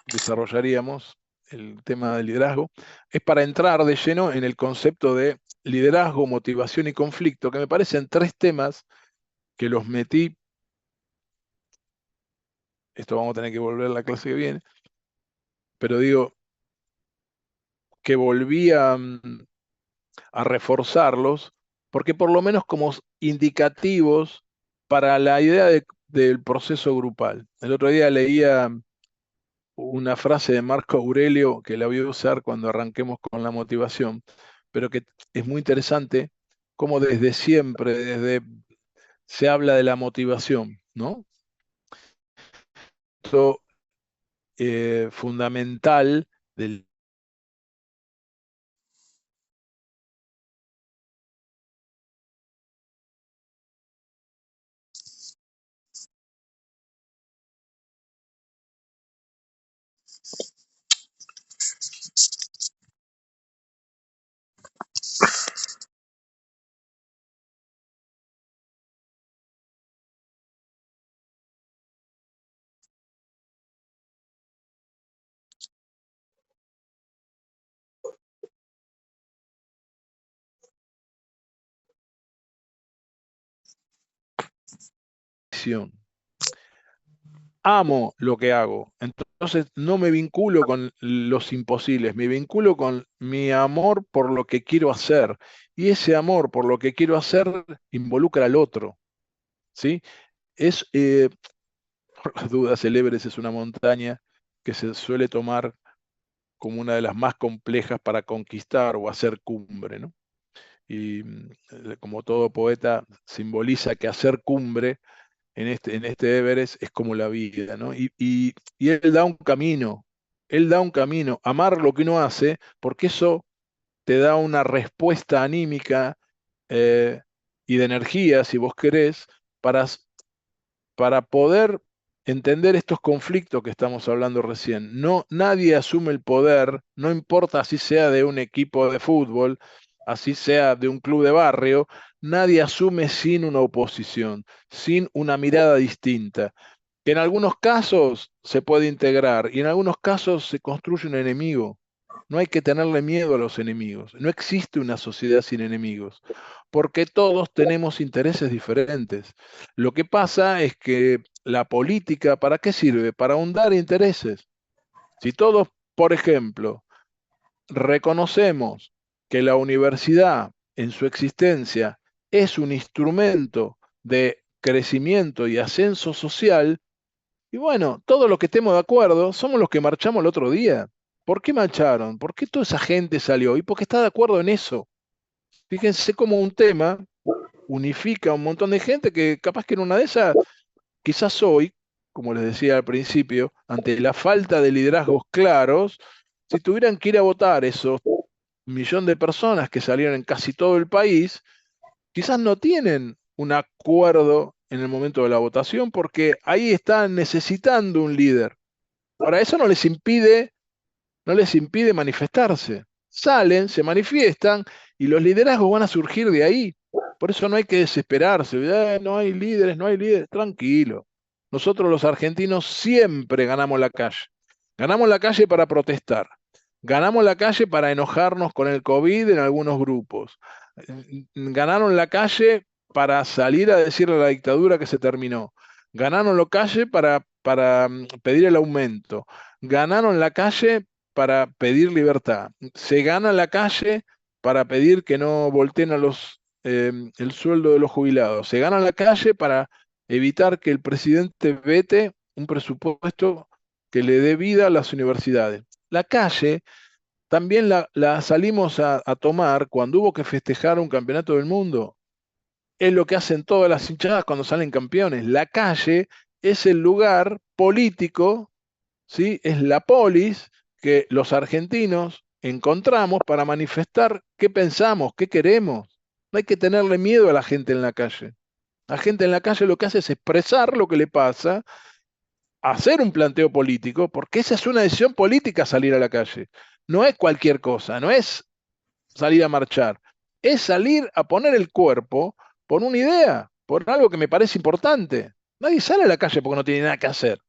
desarrollaríamos el tema del liderazgo. Es para entrar de lleno en el concepto de liderazgo, motivación y conflicto, que me parecen 3 temas que los metí. Esto vamos a tener que volver a la clase que viene. Pero digo que volví a reforzarlos, porque por lo menos como indicativos para la idea del proceso grupal. El otro día leía una frase de Marco Aurelio que la voy a usar cuando arranquemos con la motivación, pero que es muy interesante cómo desde siempre, se habla de la motivación, ¿no? Esto fundamental del acción. Amo lo que hago, entonces no me vinculo con los imposibles, me vinculo con mi amor por lo que quiero hacer, y ese amor por lo que quiero hacer involucra al otro, ¿sí? Es, por las dudas, el Everest es una montaña que se suele tomar como una de las más complejas para conquistar o hacer cumbre, ¿no? Y como todo poeta simboliza que hacer cumbre en este Everest es como la vida, ¿no? Y él da un camino, amar lo que uno hace, porque eso te da una respuesta anímica y de energía, si vos querés, para poder entender estos conflictos que estamos hablando recién. No, nadie asume el poder, no importa si sea de un equipo de fútbol, así sea de un club de barrio, nadie asume sin una oposición, sin una mirada distinta. En algunos casos se puede integrar y en algunos casos se construye un enemigo. No hay que tenerle miedo a los enemigos. No existe una sociedad sin enemigos, porque todos tenemos intereses diferentes. Lo que pasa es que la política, ¿para qué sirve? Para ahondar intereses. Si todos, por ejemplo, reconocemos que la universidad en su existencia es un instrumento de crecimiento y ascenso social, y bueno, todos los que estemos de acuerdo somos los que marchamos el otro día. ¿Por qué marcharon? ¿Por qué toda esa gente salió? Y porque está de acuerdo en eso. Fíjense cómo un tema unifica a un montón de gente que capaz que en una de esas, quizás hoy, como les decía al principio, ante la falta de liderazgos claros, si tuvieran que ir a votar esos 1 millón de personas que salieron en casi todo el país, quizás no tienen un acuerdo en el momento de la votación porque ahí están necesitando un líder. Ahora, eso no les impide manifestarse. Salen, se manifiestan y los liderazgos van a surgir de ahí. Por eso no hay que desesperarse. No hay líderes, no hay líderes. Tranquilo. Nosotros los argentinos siempre ganamos la calle. Ganamos la calle para protestar. Ganamos la calle para enojarnos con el COVID en algunos grupos. Ganaron la calle para salir a decirle a la dictadura que se terminó. Ganaron la calle para pedir el aumento. Ganaron la calle para pedir libertad. Se gana la calle para pedir que no volteen a el sueldo de los jubilados. Se gana la calle para evitar que el presidente vete un presupuesto que le dé vida a las universidades. La calle también la salimos a tomar cuando hubo que festejar un campeonato del mundo. Es lo que hacen todas las hinchadas cuando salen campeones. La calle es el lugar político, ¿sí? Es la polis que los argentinos encontramos para manifestar qué pensamos, qué queremos. No hay que tenerle miedo a la gente en la calle. La gente en la calle lo que hace es expresar lo que le pasa, hacer un planteo político, porque esa es una decisión política salir a la calle. no es cualquier cosa, no es salir a marchar, es salir a poner el cuerpo por una idea, por algo que me parece importante. Nadie sale a la calle porque no tiene nada que hacer.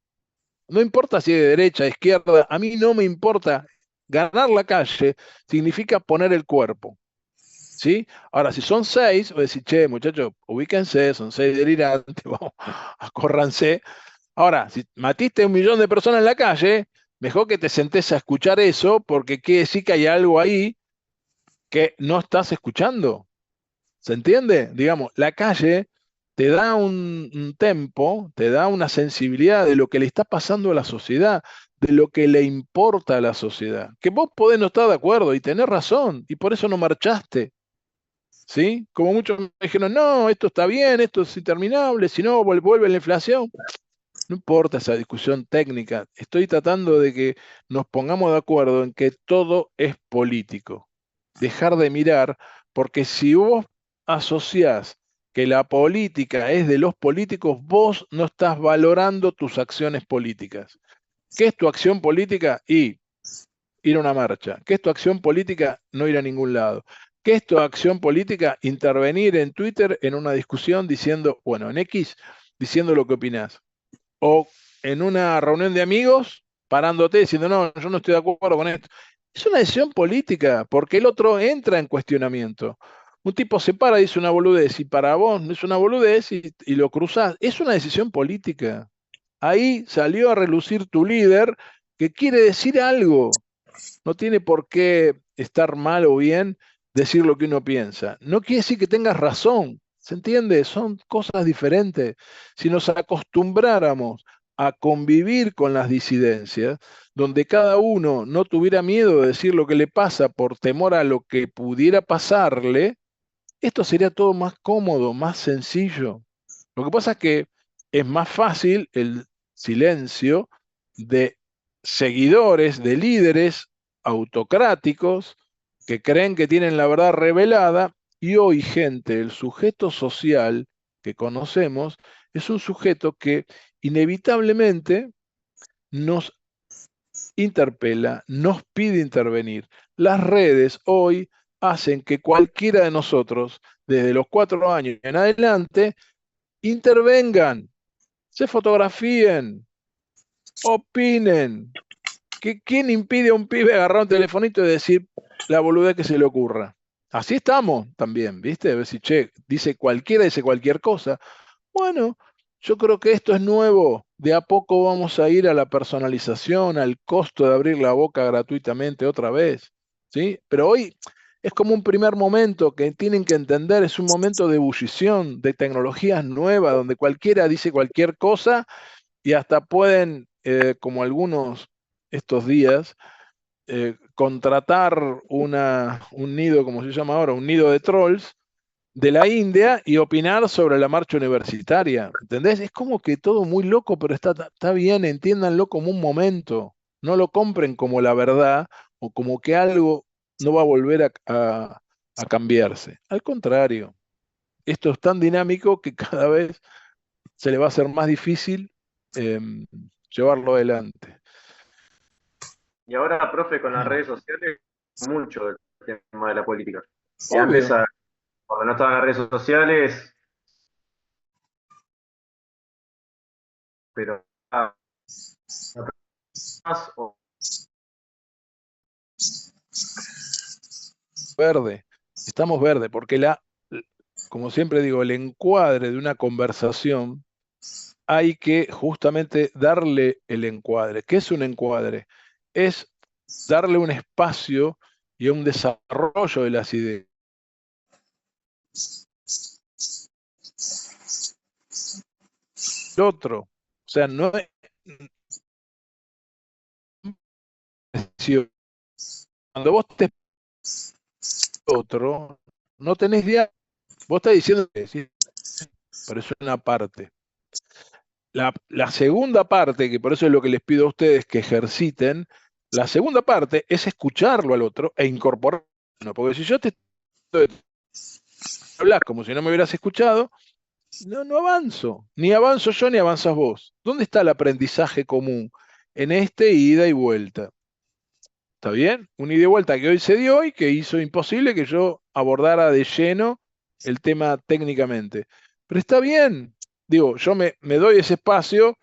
No importa si es de derecha, de izquierda, a mí no me importa. Ganar la calle significa poner el cuerpo. ¿Sí? Ahora, si son 6, o decir, che, muchachos, ubíquense, son 6 delirantes, vamos, acórranse. Ahora, si matiste 1 millón de personas en la calle, mejor que te sentes a escuchar eso, porque quiere decir que hay algo ahí que no estás escuchando. ¿Se entiende? Digamos, la calle te da un tempo, te da una sensibilidad de lo que le está pasando a la sociedad, de lo que le importa a la sociedad. Que vos podés no estar de acuerdo y tener razón, y por eso no marchaste. ¿Sí? Como muchos me dijeron, no, esto está bien, esto es interminable, si no vuelve la inflación. No importa esa discusión técnica, estoy tratando de que nos pongamos de acuerdo en que todo es político. Dejar de mirar, porque si vos asociás que la política es de los políticos, vos no estás valorando tus acciones políticas. ¿Qué es tu acción política? Y ir a una marcha. ¿Qué es tu acción política? No ir a ningún lado. ¿Qué es tu acción política? Intervenir en Twitter en una discusión diciendo, bueno, en X, diciendo lo que opinás. O en una reunión de amigos, parándote diciendo, no, yo no estoy de acuerdo con esto. Es una decisión política, porque el otro entra en cuestionamiento. Un tipo se para y dice una boludez, y para vos no es una boludez y lo cruzás. Es una decisión política. Ahí salió a relucir tu líder que quiere decir algo. No tiene por qué estar mal o bien decir lo que uno piensa. No quiere decir que tengas razón. ¿Se entiende? Son cosas diferentes. Si nos acostumbráramos a convivir con las disidencias, donde cada uno no tuviera miedo de decir lo que le pasa por temor a lo que pudiera pasarle, esto sería todo más cómodo, más sencillo. Lo que pasa es que es más fácil el silencio de seguidores, de líderes autocráticos que creen que tienen la verdad revelada y hoy, gente, el sujeto social que conocemos es un sujeto que inevitablemente nos interpela, nos pide intervenir. Las redes hoy hacen que cualquiera de nosotros, desde los 4 años en adelante, intervengan, se fotografíen, opinen. ¿Quién impide a un pibe agarrar un telefonito y decir la boludez que se le ocurra? Así estamos también, ¿viste? A ver si, che, dice cualquier cosa. Bueno, yo creo que esto es nuevo. De a poco vamos a ir a la personalización, al costo de abrir la boca gratuitamente otra vez, ¿sí? Pero hoy es como un primer momento que tienen que entender, es un momento de ebullición, de tecnologías nuevas, donde cualquiera dice cualquier cosa y hasta pueden, como algunos estos días, contratar un nido, como se llama ahora, un nido de trolls de la India y opinar sobre la marcha universitaria. ¿Entendés? Es como que todo muy loco, pero está bien, entiéndanlo como un momento. No lo compren como la verdad o como que algo no va a volver a cambiarse. Al contrario, esto es tan dinámico que cada vez se le va a hacer más difícil llevarlo adelante. Y ahora, profe, con las Mm. redes sociales, mucho el tema de la política. Y antes, Obvio. cuando no estaban las redes sociales, pero más o Verde. Estamos verde, porque como siempre digo, el encuadre de una conversación hay que justamente darle el encuadre. ¿Qué es un encuadre? Es darle un espacio y un desarrollo de las ideas. El otro, o sea, no es cuando vos te otro, no tenés diálogo. Vos estás diciendo que sí, pero eso es una parte. La segunda parte, que por eso es lo que les pido a ustedes que ejerciten, la segunda parte es escucharlo al otro e incorporarlo. Porque si yo te hablas como si no me hubieras escuchado, no avanzo. Ni avanzo yo ni avanzas vos. ¿Dónde está el aprendizaje común? En este ida y vuelta. ¿Está bien? Un ida y vuelta que hoy se dio y que hizo imposible que yo abordara de lleno el tema técnicamente. Pero está bien. Digo, yo me doy ese espacio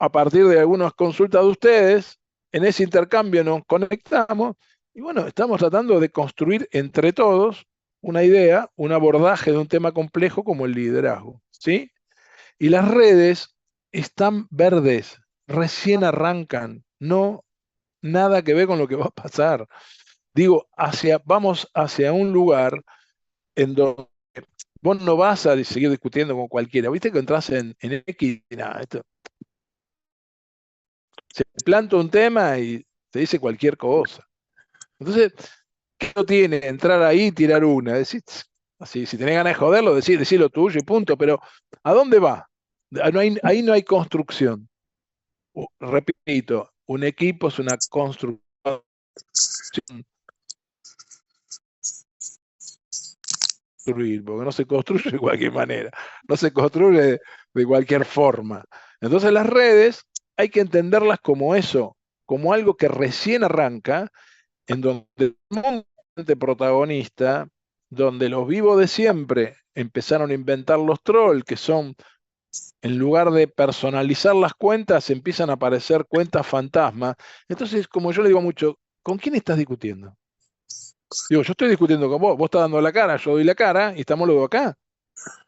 a partir de algunas consultas de ustedes. En ese intercambio nos conectamos y bueno, estamos tratando de construir entre todos una idea, un abordaje de un tema complejo como el liderazgo, ¿sí? Y las redes están verdes, recién arrancan, no nada que ver con lo que va a pasar. Digo, vamos hacia un lugar en donde vos no vas a seguir discutiendo con cualquiera. Viste que entras en X y nada, se planta un tema y te dice cualquier cosa. Entonces, ¿qué no tiene entrar ahí y tirar una? Decir, así, si tenés ganas de joderlo, decir lo tuyo y punto. Pero, ¿a dónde va? Ahí no hay construcción. Repito, un equipo es una construcción. Porque no se construye de cualquier manera, no se construye de cualquier forma. Entonces las redes hay que entenderlas como eso, como algo que recién arranca, en donde el mundo protagonista, donde los vivos de siempre empezaron a inventar los trolls, que son, en lugar de personalizar las cuentas, empiezan a aparecer cuentas fantasma. Entonces, como yo le digo mucho, ¿con quién estás discutiendo? Digo, yo estoy discutiendo con vos estás dando la cara, yo doy la cara y estamos luego acá.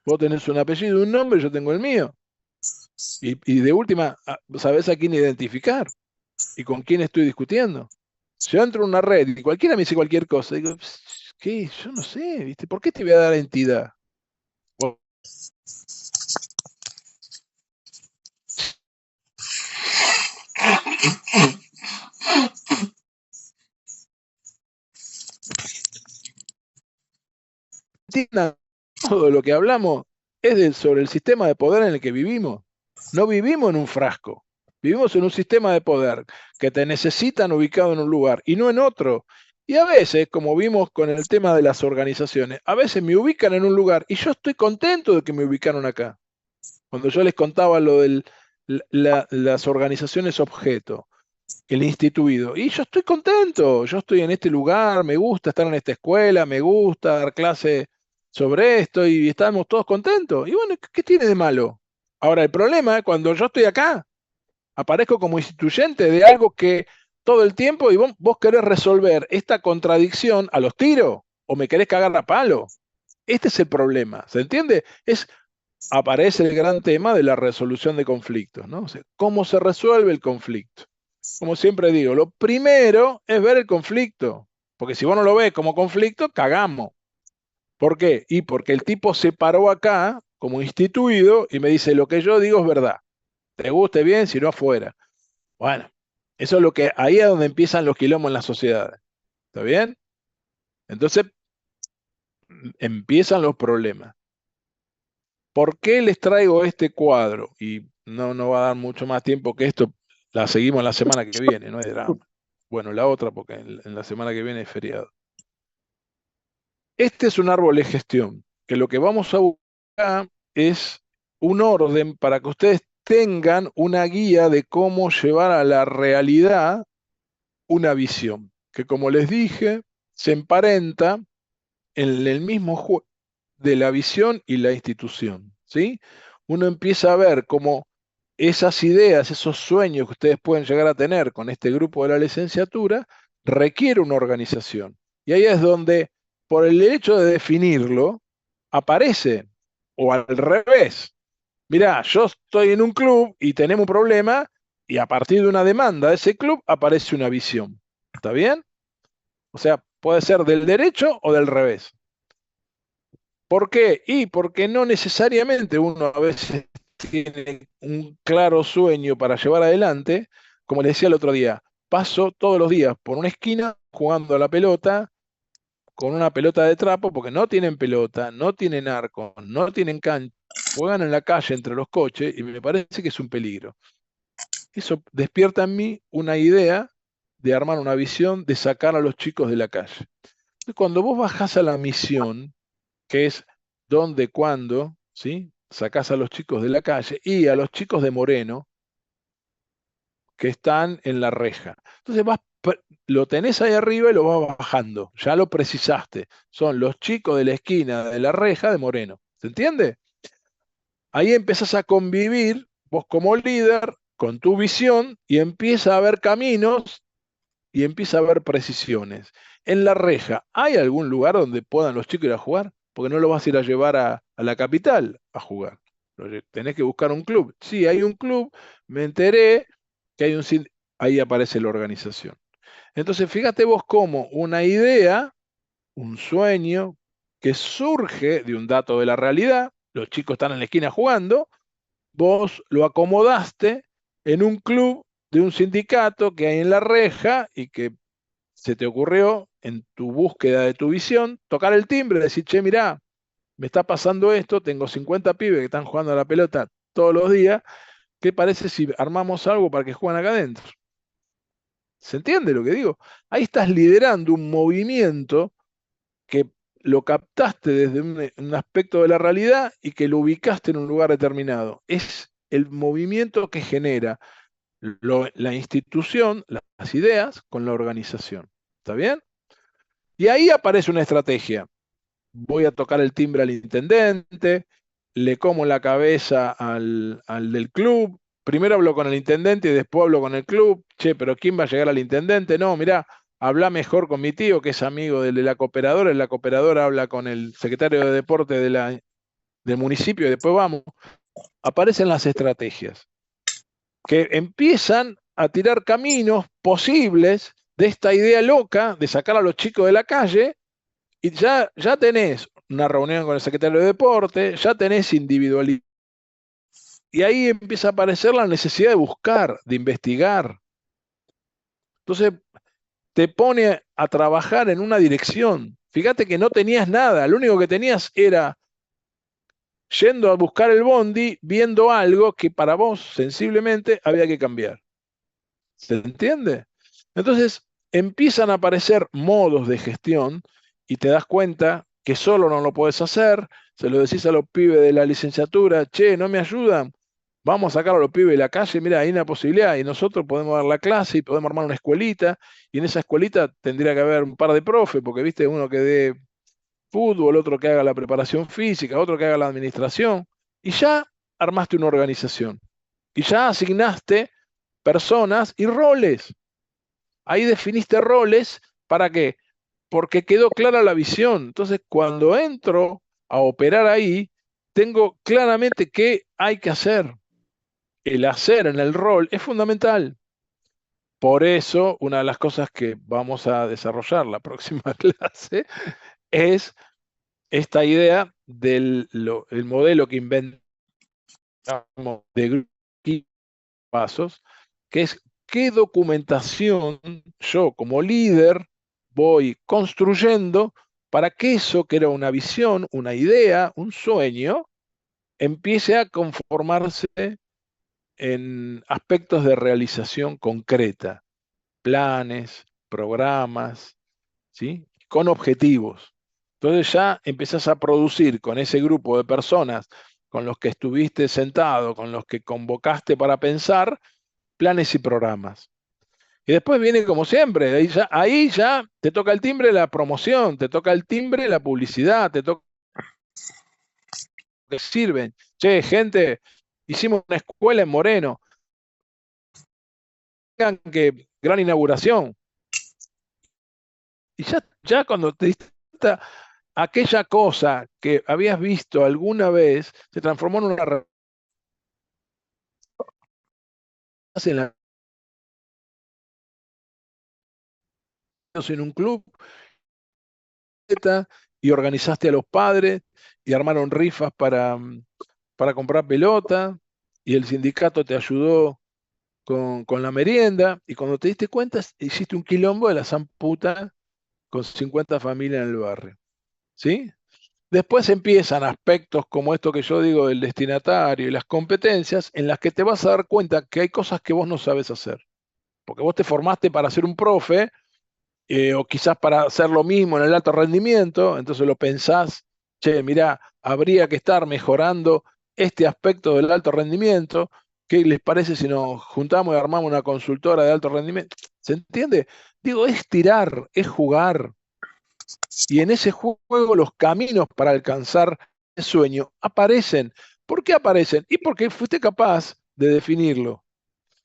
Vos tenés un apellido y un nombre, yo tengo el mío. Y de última, sabés a quién identificar y con quién estoy discutiendo. Si yo entro en una red y cualquiera me dice cualquier cosa, digo, ¿qué? Yo no sé, ¿viste? ¿Por qué te voy a dar entidad? Entiendan, todo lo que hablamos es sobre el sistema de poder en el que vivimos. No vivimos en un frasco, vivimos en un sistema de poder que te necesitan ubicado en un lugar y no en otro. Y a veces, como vimos con el tema de las organizaciones, a veces me ubican en un lugar y yo estoy contento de que me ubicaron acá. Cuando yo les contaba lo de las organizaciones objeto, el instituido, y yo estoy contento, yo estoy en este lugar, me gusta estar en esta escuela, me gusta dar clase sobre esto y estamos todos contentos. Y bueno, ¿qué tiene de malo? Ahora, el problema es cuando yo estoy acá, aparezco como instituyente de algo que todo el tiempo y vos querés resolver esta contradicción a los tiros o me querés cagar a palo. Este es el problema, ¿se entiende? Aparece el gran tema de la resolución de conflictos, ¿no? O sea, ¿cómo se resuelve el conflicto? Como siempre digo, lo primero es ver el conflicto, porque si vos no lo ves como conflicto, cagamos. ¿Por qué? Y porque el tipo se paró acá como instituido y me dice, lo que yo digo es verdad. Te guste bien, si no afuera. Bueno, eso es ahí es donde empiezan los quilombos en las sociedades. ¿Está bien? Entonces, empiezan los problemas. ¿Por qué les traigo este cuadro? Y no va a dar mucho más tiempo que esto. La seguimos la semana que viene, no es drama. Bueno, la otra, porque en la semana que viene es feriado. Este es un árbol de gestión, que lo que vamos a buscar es un orden para que ustedes tengan una guía de cómo llevar a la realidad una visión, que como les dije, se emparenta en el mismo juego de la visión y la institución, ¿sí? Uno empieza a ver cómo esas ideas, esos sueños que ustedes pueden llegar a tener con este grupo de la licenciatura, requiere una organización. Y ahí es donde, por el hecho de definirlo, aparece, o al revés. Mirá, yo estoy en un club y tenemos un problema, y a partir de una demanda de ese club aparece una visión. ¿Está bien? O sea, puede ser del derecho o del revés. ¿Por qué? Y porque no necesariamente uno a veces tiene un claro sueño para llevar adelante. Como les decía el otro día, paso todos los días por una esquina jugando a la pelota con una pelota de trapo porque no tienen pelota, no tienen arco, no tienen cancha, juegan en la calle entre los coches y me parece que es un peligro. Eso despierta en mí una idea de armar una visión de sacar a los chicos de la calle. Cuando vos bajás a la misión, que es dónde, cuándo, ¿sí? Sacás a los chicos de la calle y a los chicos de Moreno que están en la reja. Entonces vas lo tenés ahí arriba y lo vas bajando. Ya lo precisaste. Son los chicos de la esquina de la reja de Moreno. ¿Se entiende? Ahí empezás a convivir, vos como líder, con tu visión, y empieza a haber caminos y empieza a haber precisiones. En la reja, ¿hay algún lugar donde puedan los chicos ir a jugar? Porque no lo vas a ir a llevar a la capital a jugar. Tenés que buscar un club. Sí, hay un club, me enteré que hay ahí aparece la organización. Entonces, fíjate vos cómo una idea, un sueño, que surge de un dato de la realidad, los chicos están en la esquina jugando, vos lo acomodaste en un club de un sindicato que hay en la reja y que se te ocurrió en tu búsqueda de tu visión tocar el timbre, decir, che, mirá, me está pasando esto, tengo 50 pibes que están jugando a la pelota todos los días, ¿qué parece si armamos algo para que jueguen acá adentro? ¿Se entiende lo que digo? Ahí estás liderando un movimiento que lo captaste desde un aspecto de la realidad y que lo ubicaste en un lugar determinado. Es el movimiento que genera la institución, las ideas, con la organización. ¿Está bien? Y ahí aparece una estrategia. Voy a tocar el timbre al intendente, le como la cabeza al del club. Primero hablo con el intendente y después hablo con el club. Che, pero ¿quién va a llegar al intendente? No, mirá, habla mejor con mi tío, que es amigo de la cooperadora. Y la cooperadora habla con el secretario de deporte del municipio y después vamos. Aparecen las estrategias que empiezan a tirar caminos posibles de esta idea loca de sacar a los chicos de la calle, y ya tenés una reunión con el secretario de deporte, ya tenés individualidad. Y ahí empieza a aparecer la necesidad de buscar, de investigar. Entonces te pone a trabajar en una dirección. Fíjate que no tenías nada, lo único que tenías era yendo a buscar el bondi, viendo algo que para vos sensiblemente había que cambiar. ¿Se entiende? Entonces empiezan a aparecer modos de gestión y te das cuenta que solo no lo podés hacer. Se lo decís a los pibes de la licenciatura, che, ¿no me ayudan? Vamos a sacar a los pibes de la calle, mira, hay una posibilidad y nosotros podemos dar la clase y podemos armar una escuelita, y en esa escuelita tendría que haber un par de profes, porque viste, uno que dé fútbol, otro que haga la preparación física, otro que haga la administración, y ya armaste una organización, y ya asignaste personas y roles. Ahí definiste roles, ¿para qué? Porque quedó clara la visión. Entonces, cuando entro a operar ahí, tengo claramente qué hay que hacer. El hacer en el rol es fundamental. Por eso, una de las cosas que vamos a desarrollar la próxima clase es esta idea del el modelo que inventamos de pasos, que es qué documentación yo como líder voy construyendo para que eso que era una visión, una idea, un sueño, empiece a conformarse en aspectos de realización concreta, planes, programas, ¿sí? Con objetivos. Entonces ya empezás a producir con ese grupo de personas con los que estuviste sentado, con los que convocaste para pensar, planes y programas. Y después viene como siempre, ahí ya te toca el timbre la promoción, te toca el timbre la publicidad, te toca que sirven. Che, gente, hicimos una escuela en Moreno. Que gran inauguración. Y ya cuando te diste cuenta, aquella cosa que habías visto alguna vez se transformó en una en un club y organizaste a los padres y armaron rifas para comprar pelota y el sindicato te ayudó con la merienda, y cuando te diste cuenta hiciste un quilombo de la zamputa con 50 familias en el barrio. ¿Sí? Después empiezan aspectos como esto que yo digo del destinatario y las competencias, en las que te vas a dar cuenta que hay cosas que vos no sabes hacer. Porque vos te formaste para ser un profe, o quizás para hacer lo mismo en el alto rendimiento, entonces lo pensás, che, mirá, habría que estar mejorando este aspecto del alto rendimiento. ¿Qué les parece si nos juntamos y armamos una consultora de alto rendimiento? ¿Se entiende? Digo, es tirar, es jugar. Y en ese juego los caminos para alcanzar el sueño aparecen. ¿Por qué aparecen? Y porque fuiste capaz de definirlo,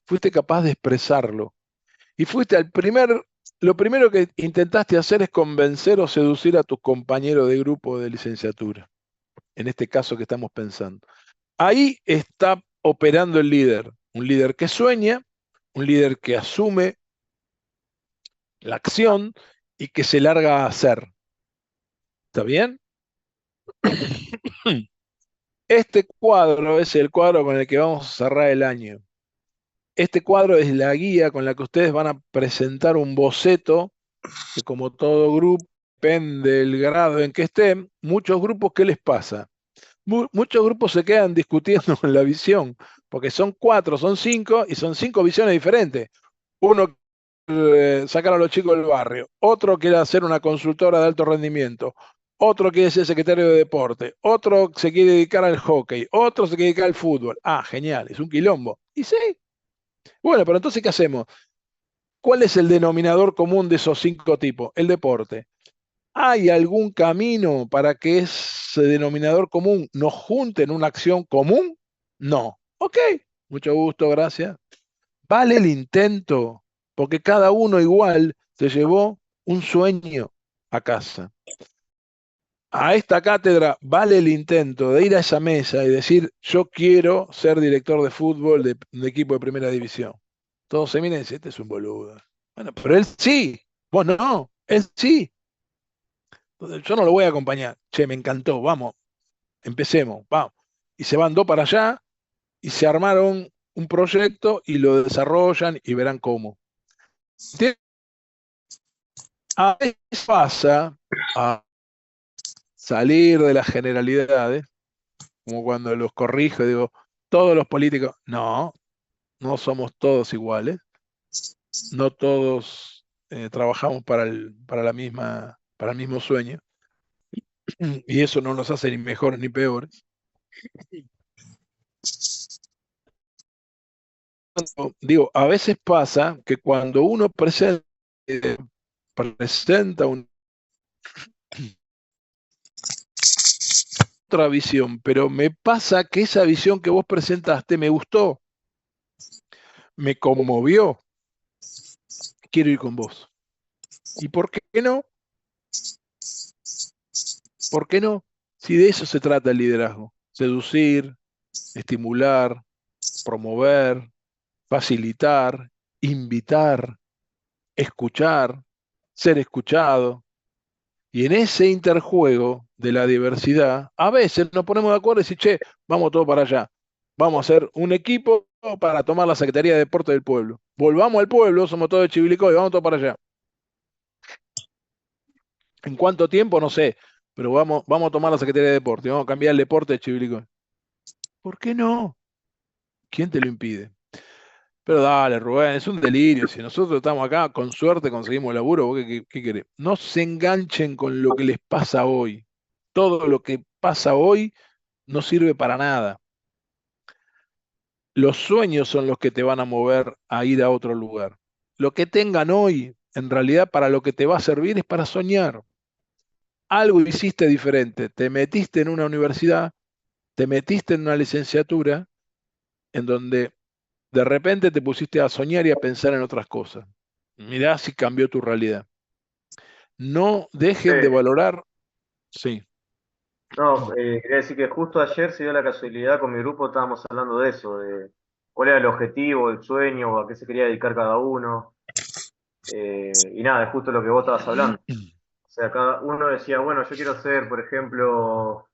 fuiste capaz de expresarlo. Y lo primero que intentaste hacer es convencer o seducir a tus compañeros de grupo de licenciatura, en este caso que estamos pensando. Ahí está operando el líder, un líder que sueña, un líder que asume la acción y que se larga a hacer. ¿Está bien? Este cuadro es el cuadro con el que vamos a cerrar el año. Este cuadro es la guía con la que ustedes van a presentar un boceto que, como todo grupo, depende del grado en que estén. Muchos grupos, ¿qué les pasa? Muchos grupos se quedan discutiendo con la visión, porque son 4, son 5 y son 5 visiones diferentes. Uno sacar a los chicos del barrio, otro quiere hacer una consultora de alto rendimiento, otro quiere ser secretario de deporte, otro se quiere dedicar al hockey, otro se quiere dedicar al fútbol. Ah, genial, es un quilombo. Y sí, bueno, pero entonces, ¿qué hacemos? ¿Cuál es el denominador común de esos 5 tipos? El deporte. ¿Hay algún camino para que ese denominador común nos junte en una acción común? No. Ok, mucho gusto, gracias. Vale el intento, porque cada uno igual se llevó un sueño a casa. A esta cátedra vale el intento de ir a esa mesa y decir, yo quiero ser director de fútbol de un equipo de primera división. Todos se miran y dicen, este es un boludo. Bueno, pero él sí, vos no, él sí. Entonces, yo no lo voy a acompañar. Che, me encantó, vamos, empecemos, vamos. Y se van 2 para allá y se armaron un proyecto y lo desarrollan y verán cómo. A veces pasa a salir de las generalidades, como cuando los corrijo y digo, todos los políticos, no, no somos todos iguales, no todos trabajamos para el mismo sueño, y eso no nos hace ni mejores ni peores. Digo, a veces pasa que cuando uno presenta otra visión, pero me pasa que esa visión que vos presentaste me gustó, me conmovió, quiero ir con vos. ¿Y por qué no? ¿Por qué no? Si de eso se trata el liderazgo, seducir, estimular, promover, facilitar, invitar, escuchar, ser escuchado. Y en ese interjuego de la diversidad, a veces nos ponemos de acuerdo y decimos, che, vamos todos para allá. Vamos a hacer un equipo para tomar la Secretaría de Deporte del pueblo. Volvamos al pueblo, somos todos de Chivilcoy, vamos todos para allá. ¿En cuánto tiempo? No sé, pero vamos a tomar la Secretaría de Deporte, vamos a cambiar el deporte de Chivilcoy. ¿Por qué no? ¿Quién te lo impide? Pero dale, Rubén, es un delirio. Si nosotros estamos acá, con suerte conseguimos laburo, ¿vos qué querés? No se enganchen con lo que les pasa hoy. Todo lo que pasa hoy no sirve para nada. Los sueños son los que te van a mover a ir a otro lugar. Lo que tengan hoy, en realidad, para lo que te va a servir es para soñar. Algo hiciste diferente. Te metiste en una universidad, te metiste en una licenciatura en donde de repente te pusiste a soñar y a pensar en otras cosas. Mirá si cambió tu realidad. No dejen de valorar. Sí. No, quería decir que justo ayer se dio la casualidad con mi grupo, estábamos hablando de eso, de cuál era el objetivo, el sueño, o a qué se quería dedicar cada uno. Y nada, es justo lo que vos estabas hablando. O sea, cada uno decía, bueno, yo quiero ser, por ejemplo,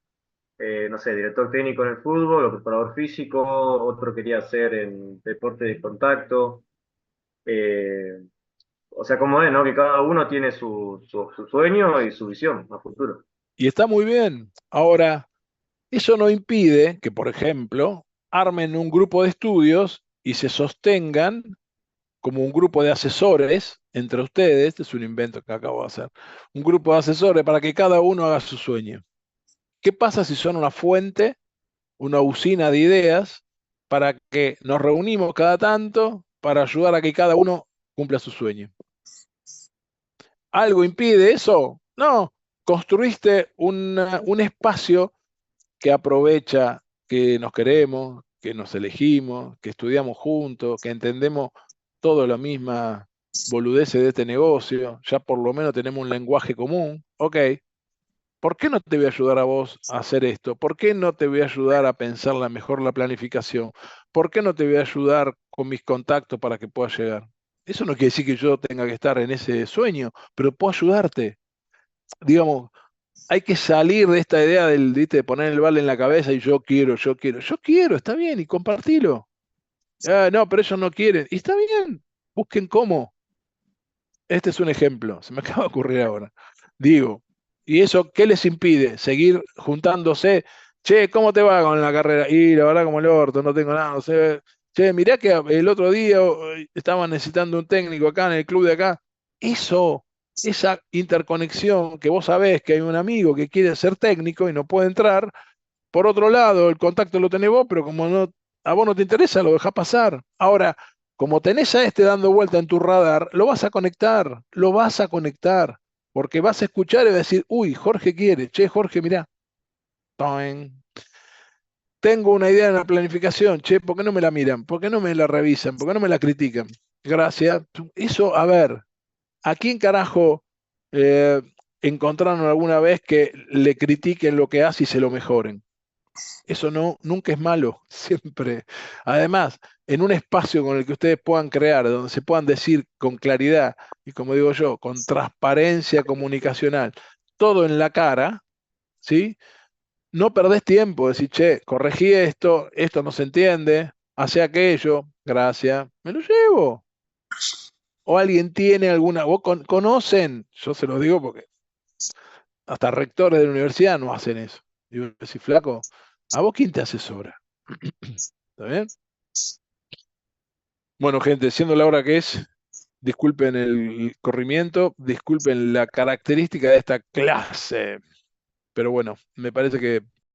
no sé, director técnico en el fútbol o preparador físico, otro quería ser en deporte de contacto. Eh, o sea, como es, ¿no? Que cada uno tiene su sueño y su visión a futuro. Y está muy bien. Ahora, eso no impide que, por ejemplo, armen un grupo de estudios y se sostengan como un grupo de asesores entre ustedes. Este es un invento que acabo de hacer. Un grupo de asesores para que cada uno haga su sueño. ¿Qué pasa si son una fuente, una usina de ideas para que nos reunimos cada tanto para ayudar a que cada uno cumpla su sueño? ¿Algo impide eso? No, construiste un espacio que aprovecha que nos queremos, que nos elegimos, que estudiamos juntos, que entendemos todo la misma boludeces de este negocio, ya por lo menos tenemos un lenguaje común. Ok, ¿por qué no te voy a ayudar a vos a hacer esto? ¿Por qué no te voy a ayudar a pensar mejor la planificación? ¿Por qué no te voy a ayudar con mis contactos para que puedas llegar? Eso no quiere decir que yo tenga que estar en ese sueño, pero puedo ayudarte. Digamos, hay que salir de esta idea ¿viste? De poner el balde en la cabeza y yo quiero, está bien, y compartilo. Ah, no, pero ellos no quieren. Y está bien, busquen cómo. Este es un ejemplo, se me acaba de ocurrir ahora. Digo, ¿y eso qué les impide? Seguir juntándose. Che, ¿cómo te va con la carrera? Y la verdad como el orto, no tengo nada, no sé. Che, mirá que el otro día estaban necesitando un técnico acá en el club de acá. Eso, esa interconexión que vos sabés que hay un amigo que quiere ser técnico y no puede entrar. Por otro lado, el contacto lo tenés vos, pero como no, a vos no te interesa, lo dejás pasar. Ahora, como tenés a este dando vuelta en tu radar, lo vas a conectar, porque vas a escuchar y vas a decir, uy, Jorge quiere, che, Jorge, mirá, toin, tengo una idea en la planificación, che, ¿por qué no me la miran? ¿Por qué no me la revisan? ¿Por qué no me la critican? Gracias. Eso, a ver, ¿a quién carajo encontraron alguna vez que le critiquen lo que hace y se lo mejoren? Eso no, nunca es malo, siempre. Además, en un espacio con el que ustedes puedan crear, donde se puedan decir con claridad y como digo yo, con transparencia comunicacional, todo en la cara, ¿sí? No perdés tiempo, decir, che, corregí esto, esto no se entiende, hace aquello, gracias, me lo llevo. O alguien tiene alguna, vos conocen, yo se lo digo porque hasta rectores de la universidad no hacen eso. Digo, si flaco, ¿a vos quién te asesora? ¿Está bien? Bueno, gente, siendo la hora que es, disculpen el corrimiento, disculpen la característica de esta clase, pero bueno, me parece que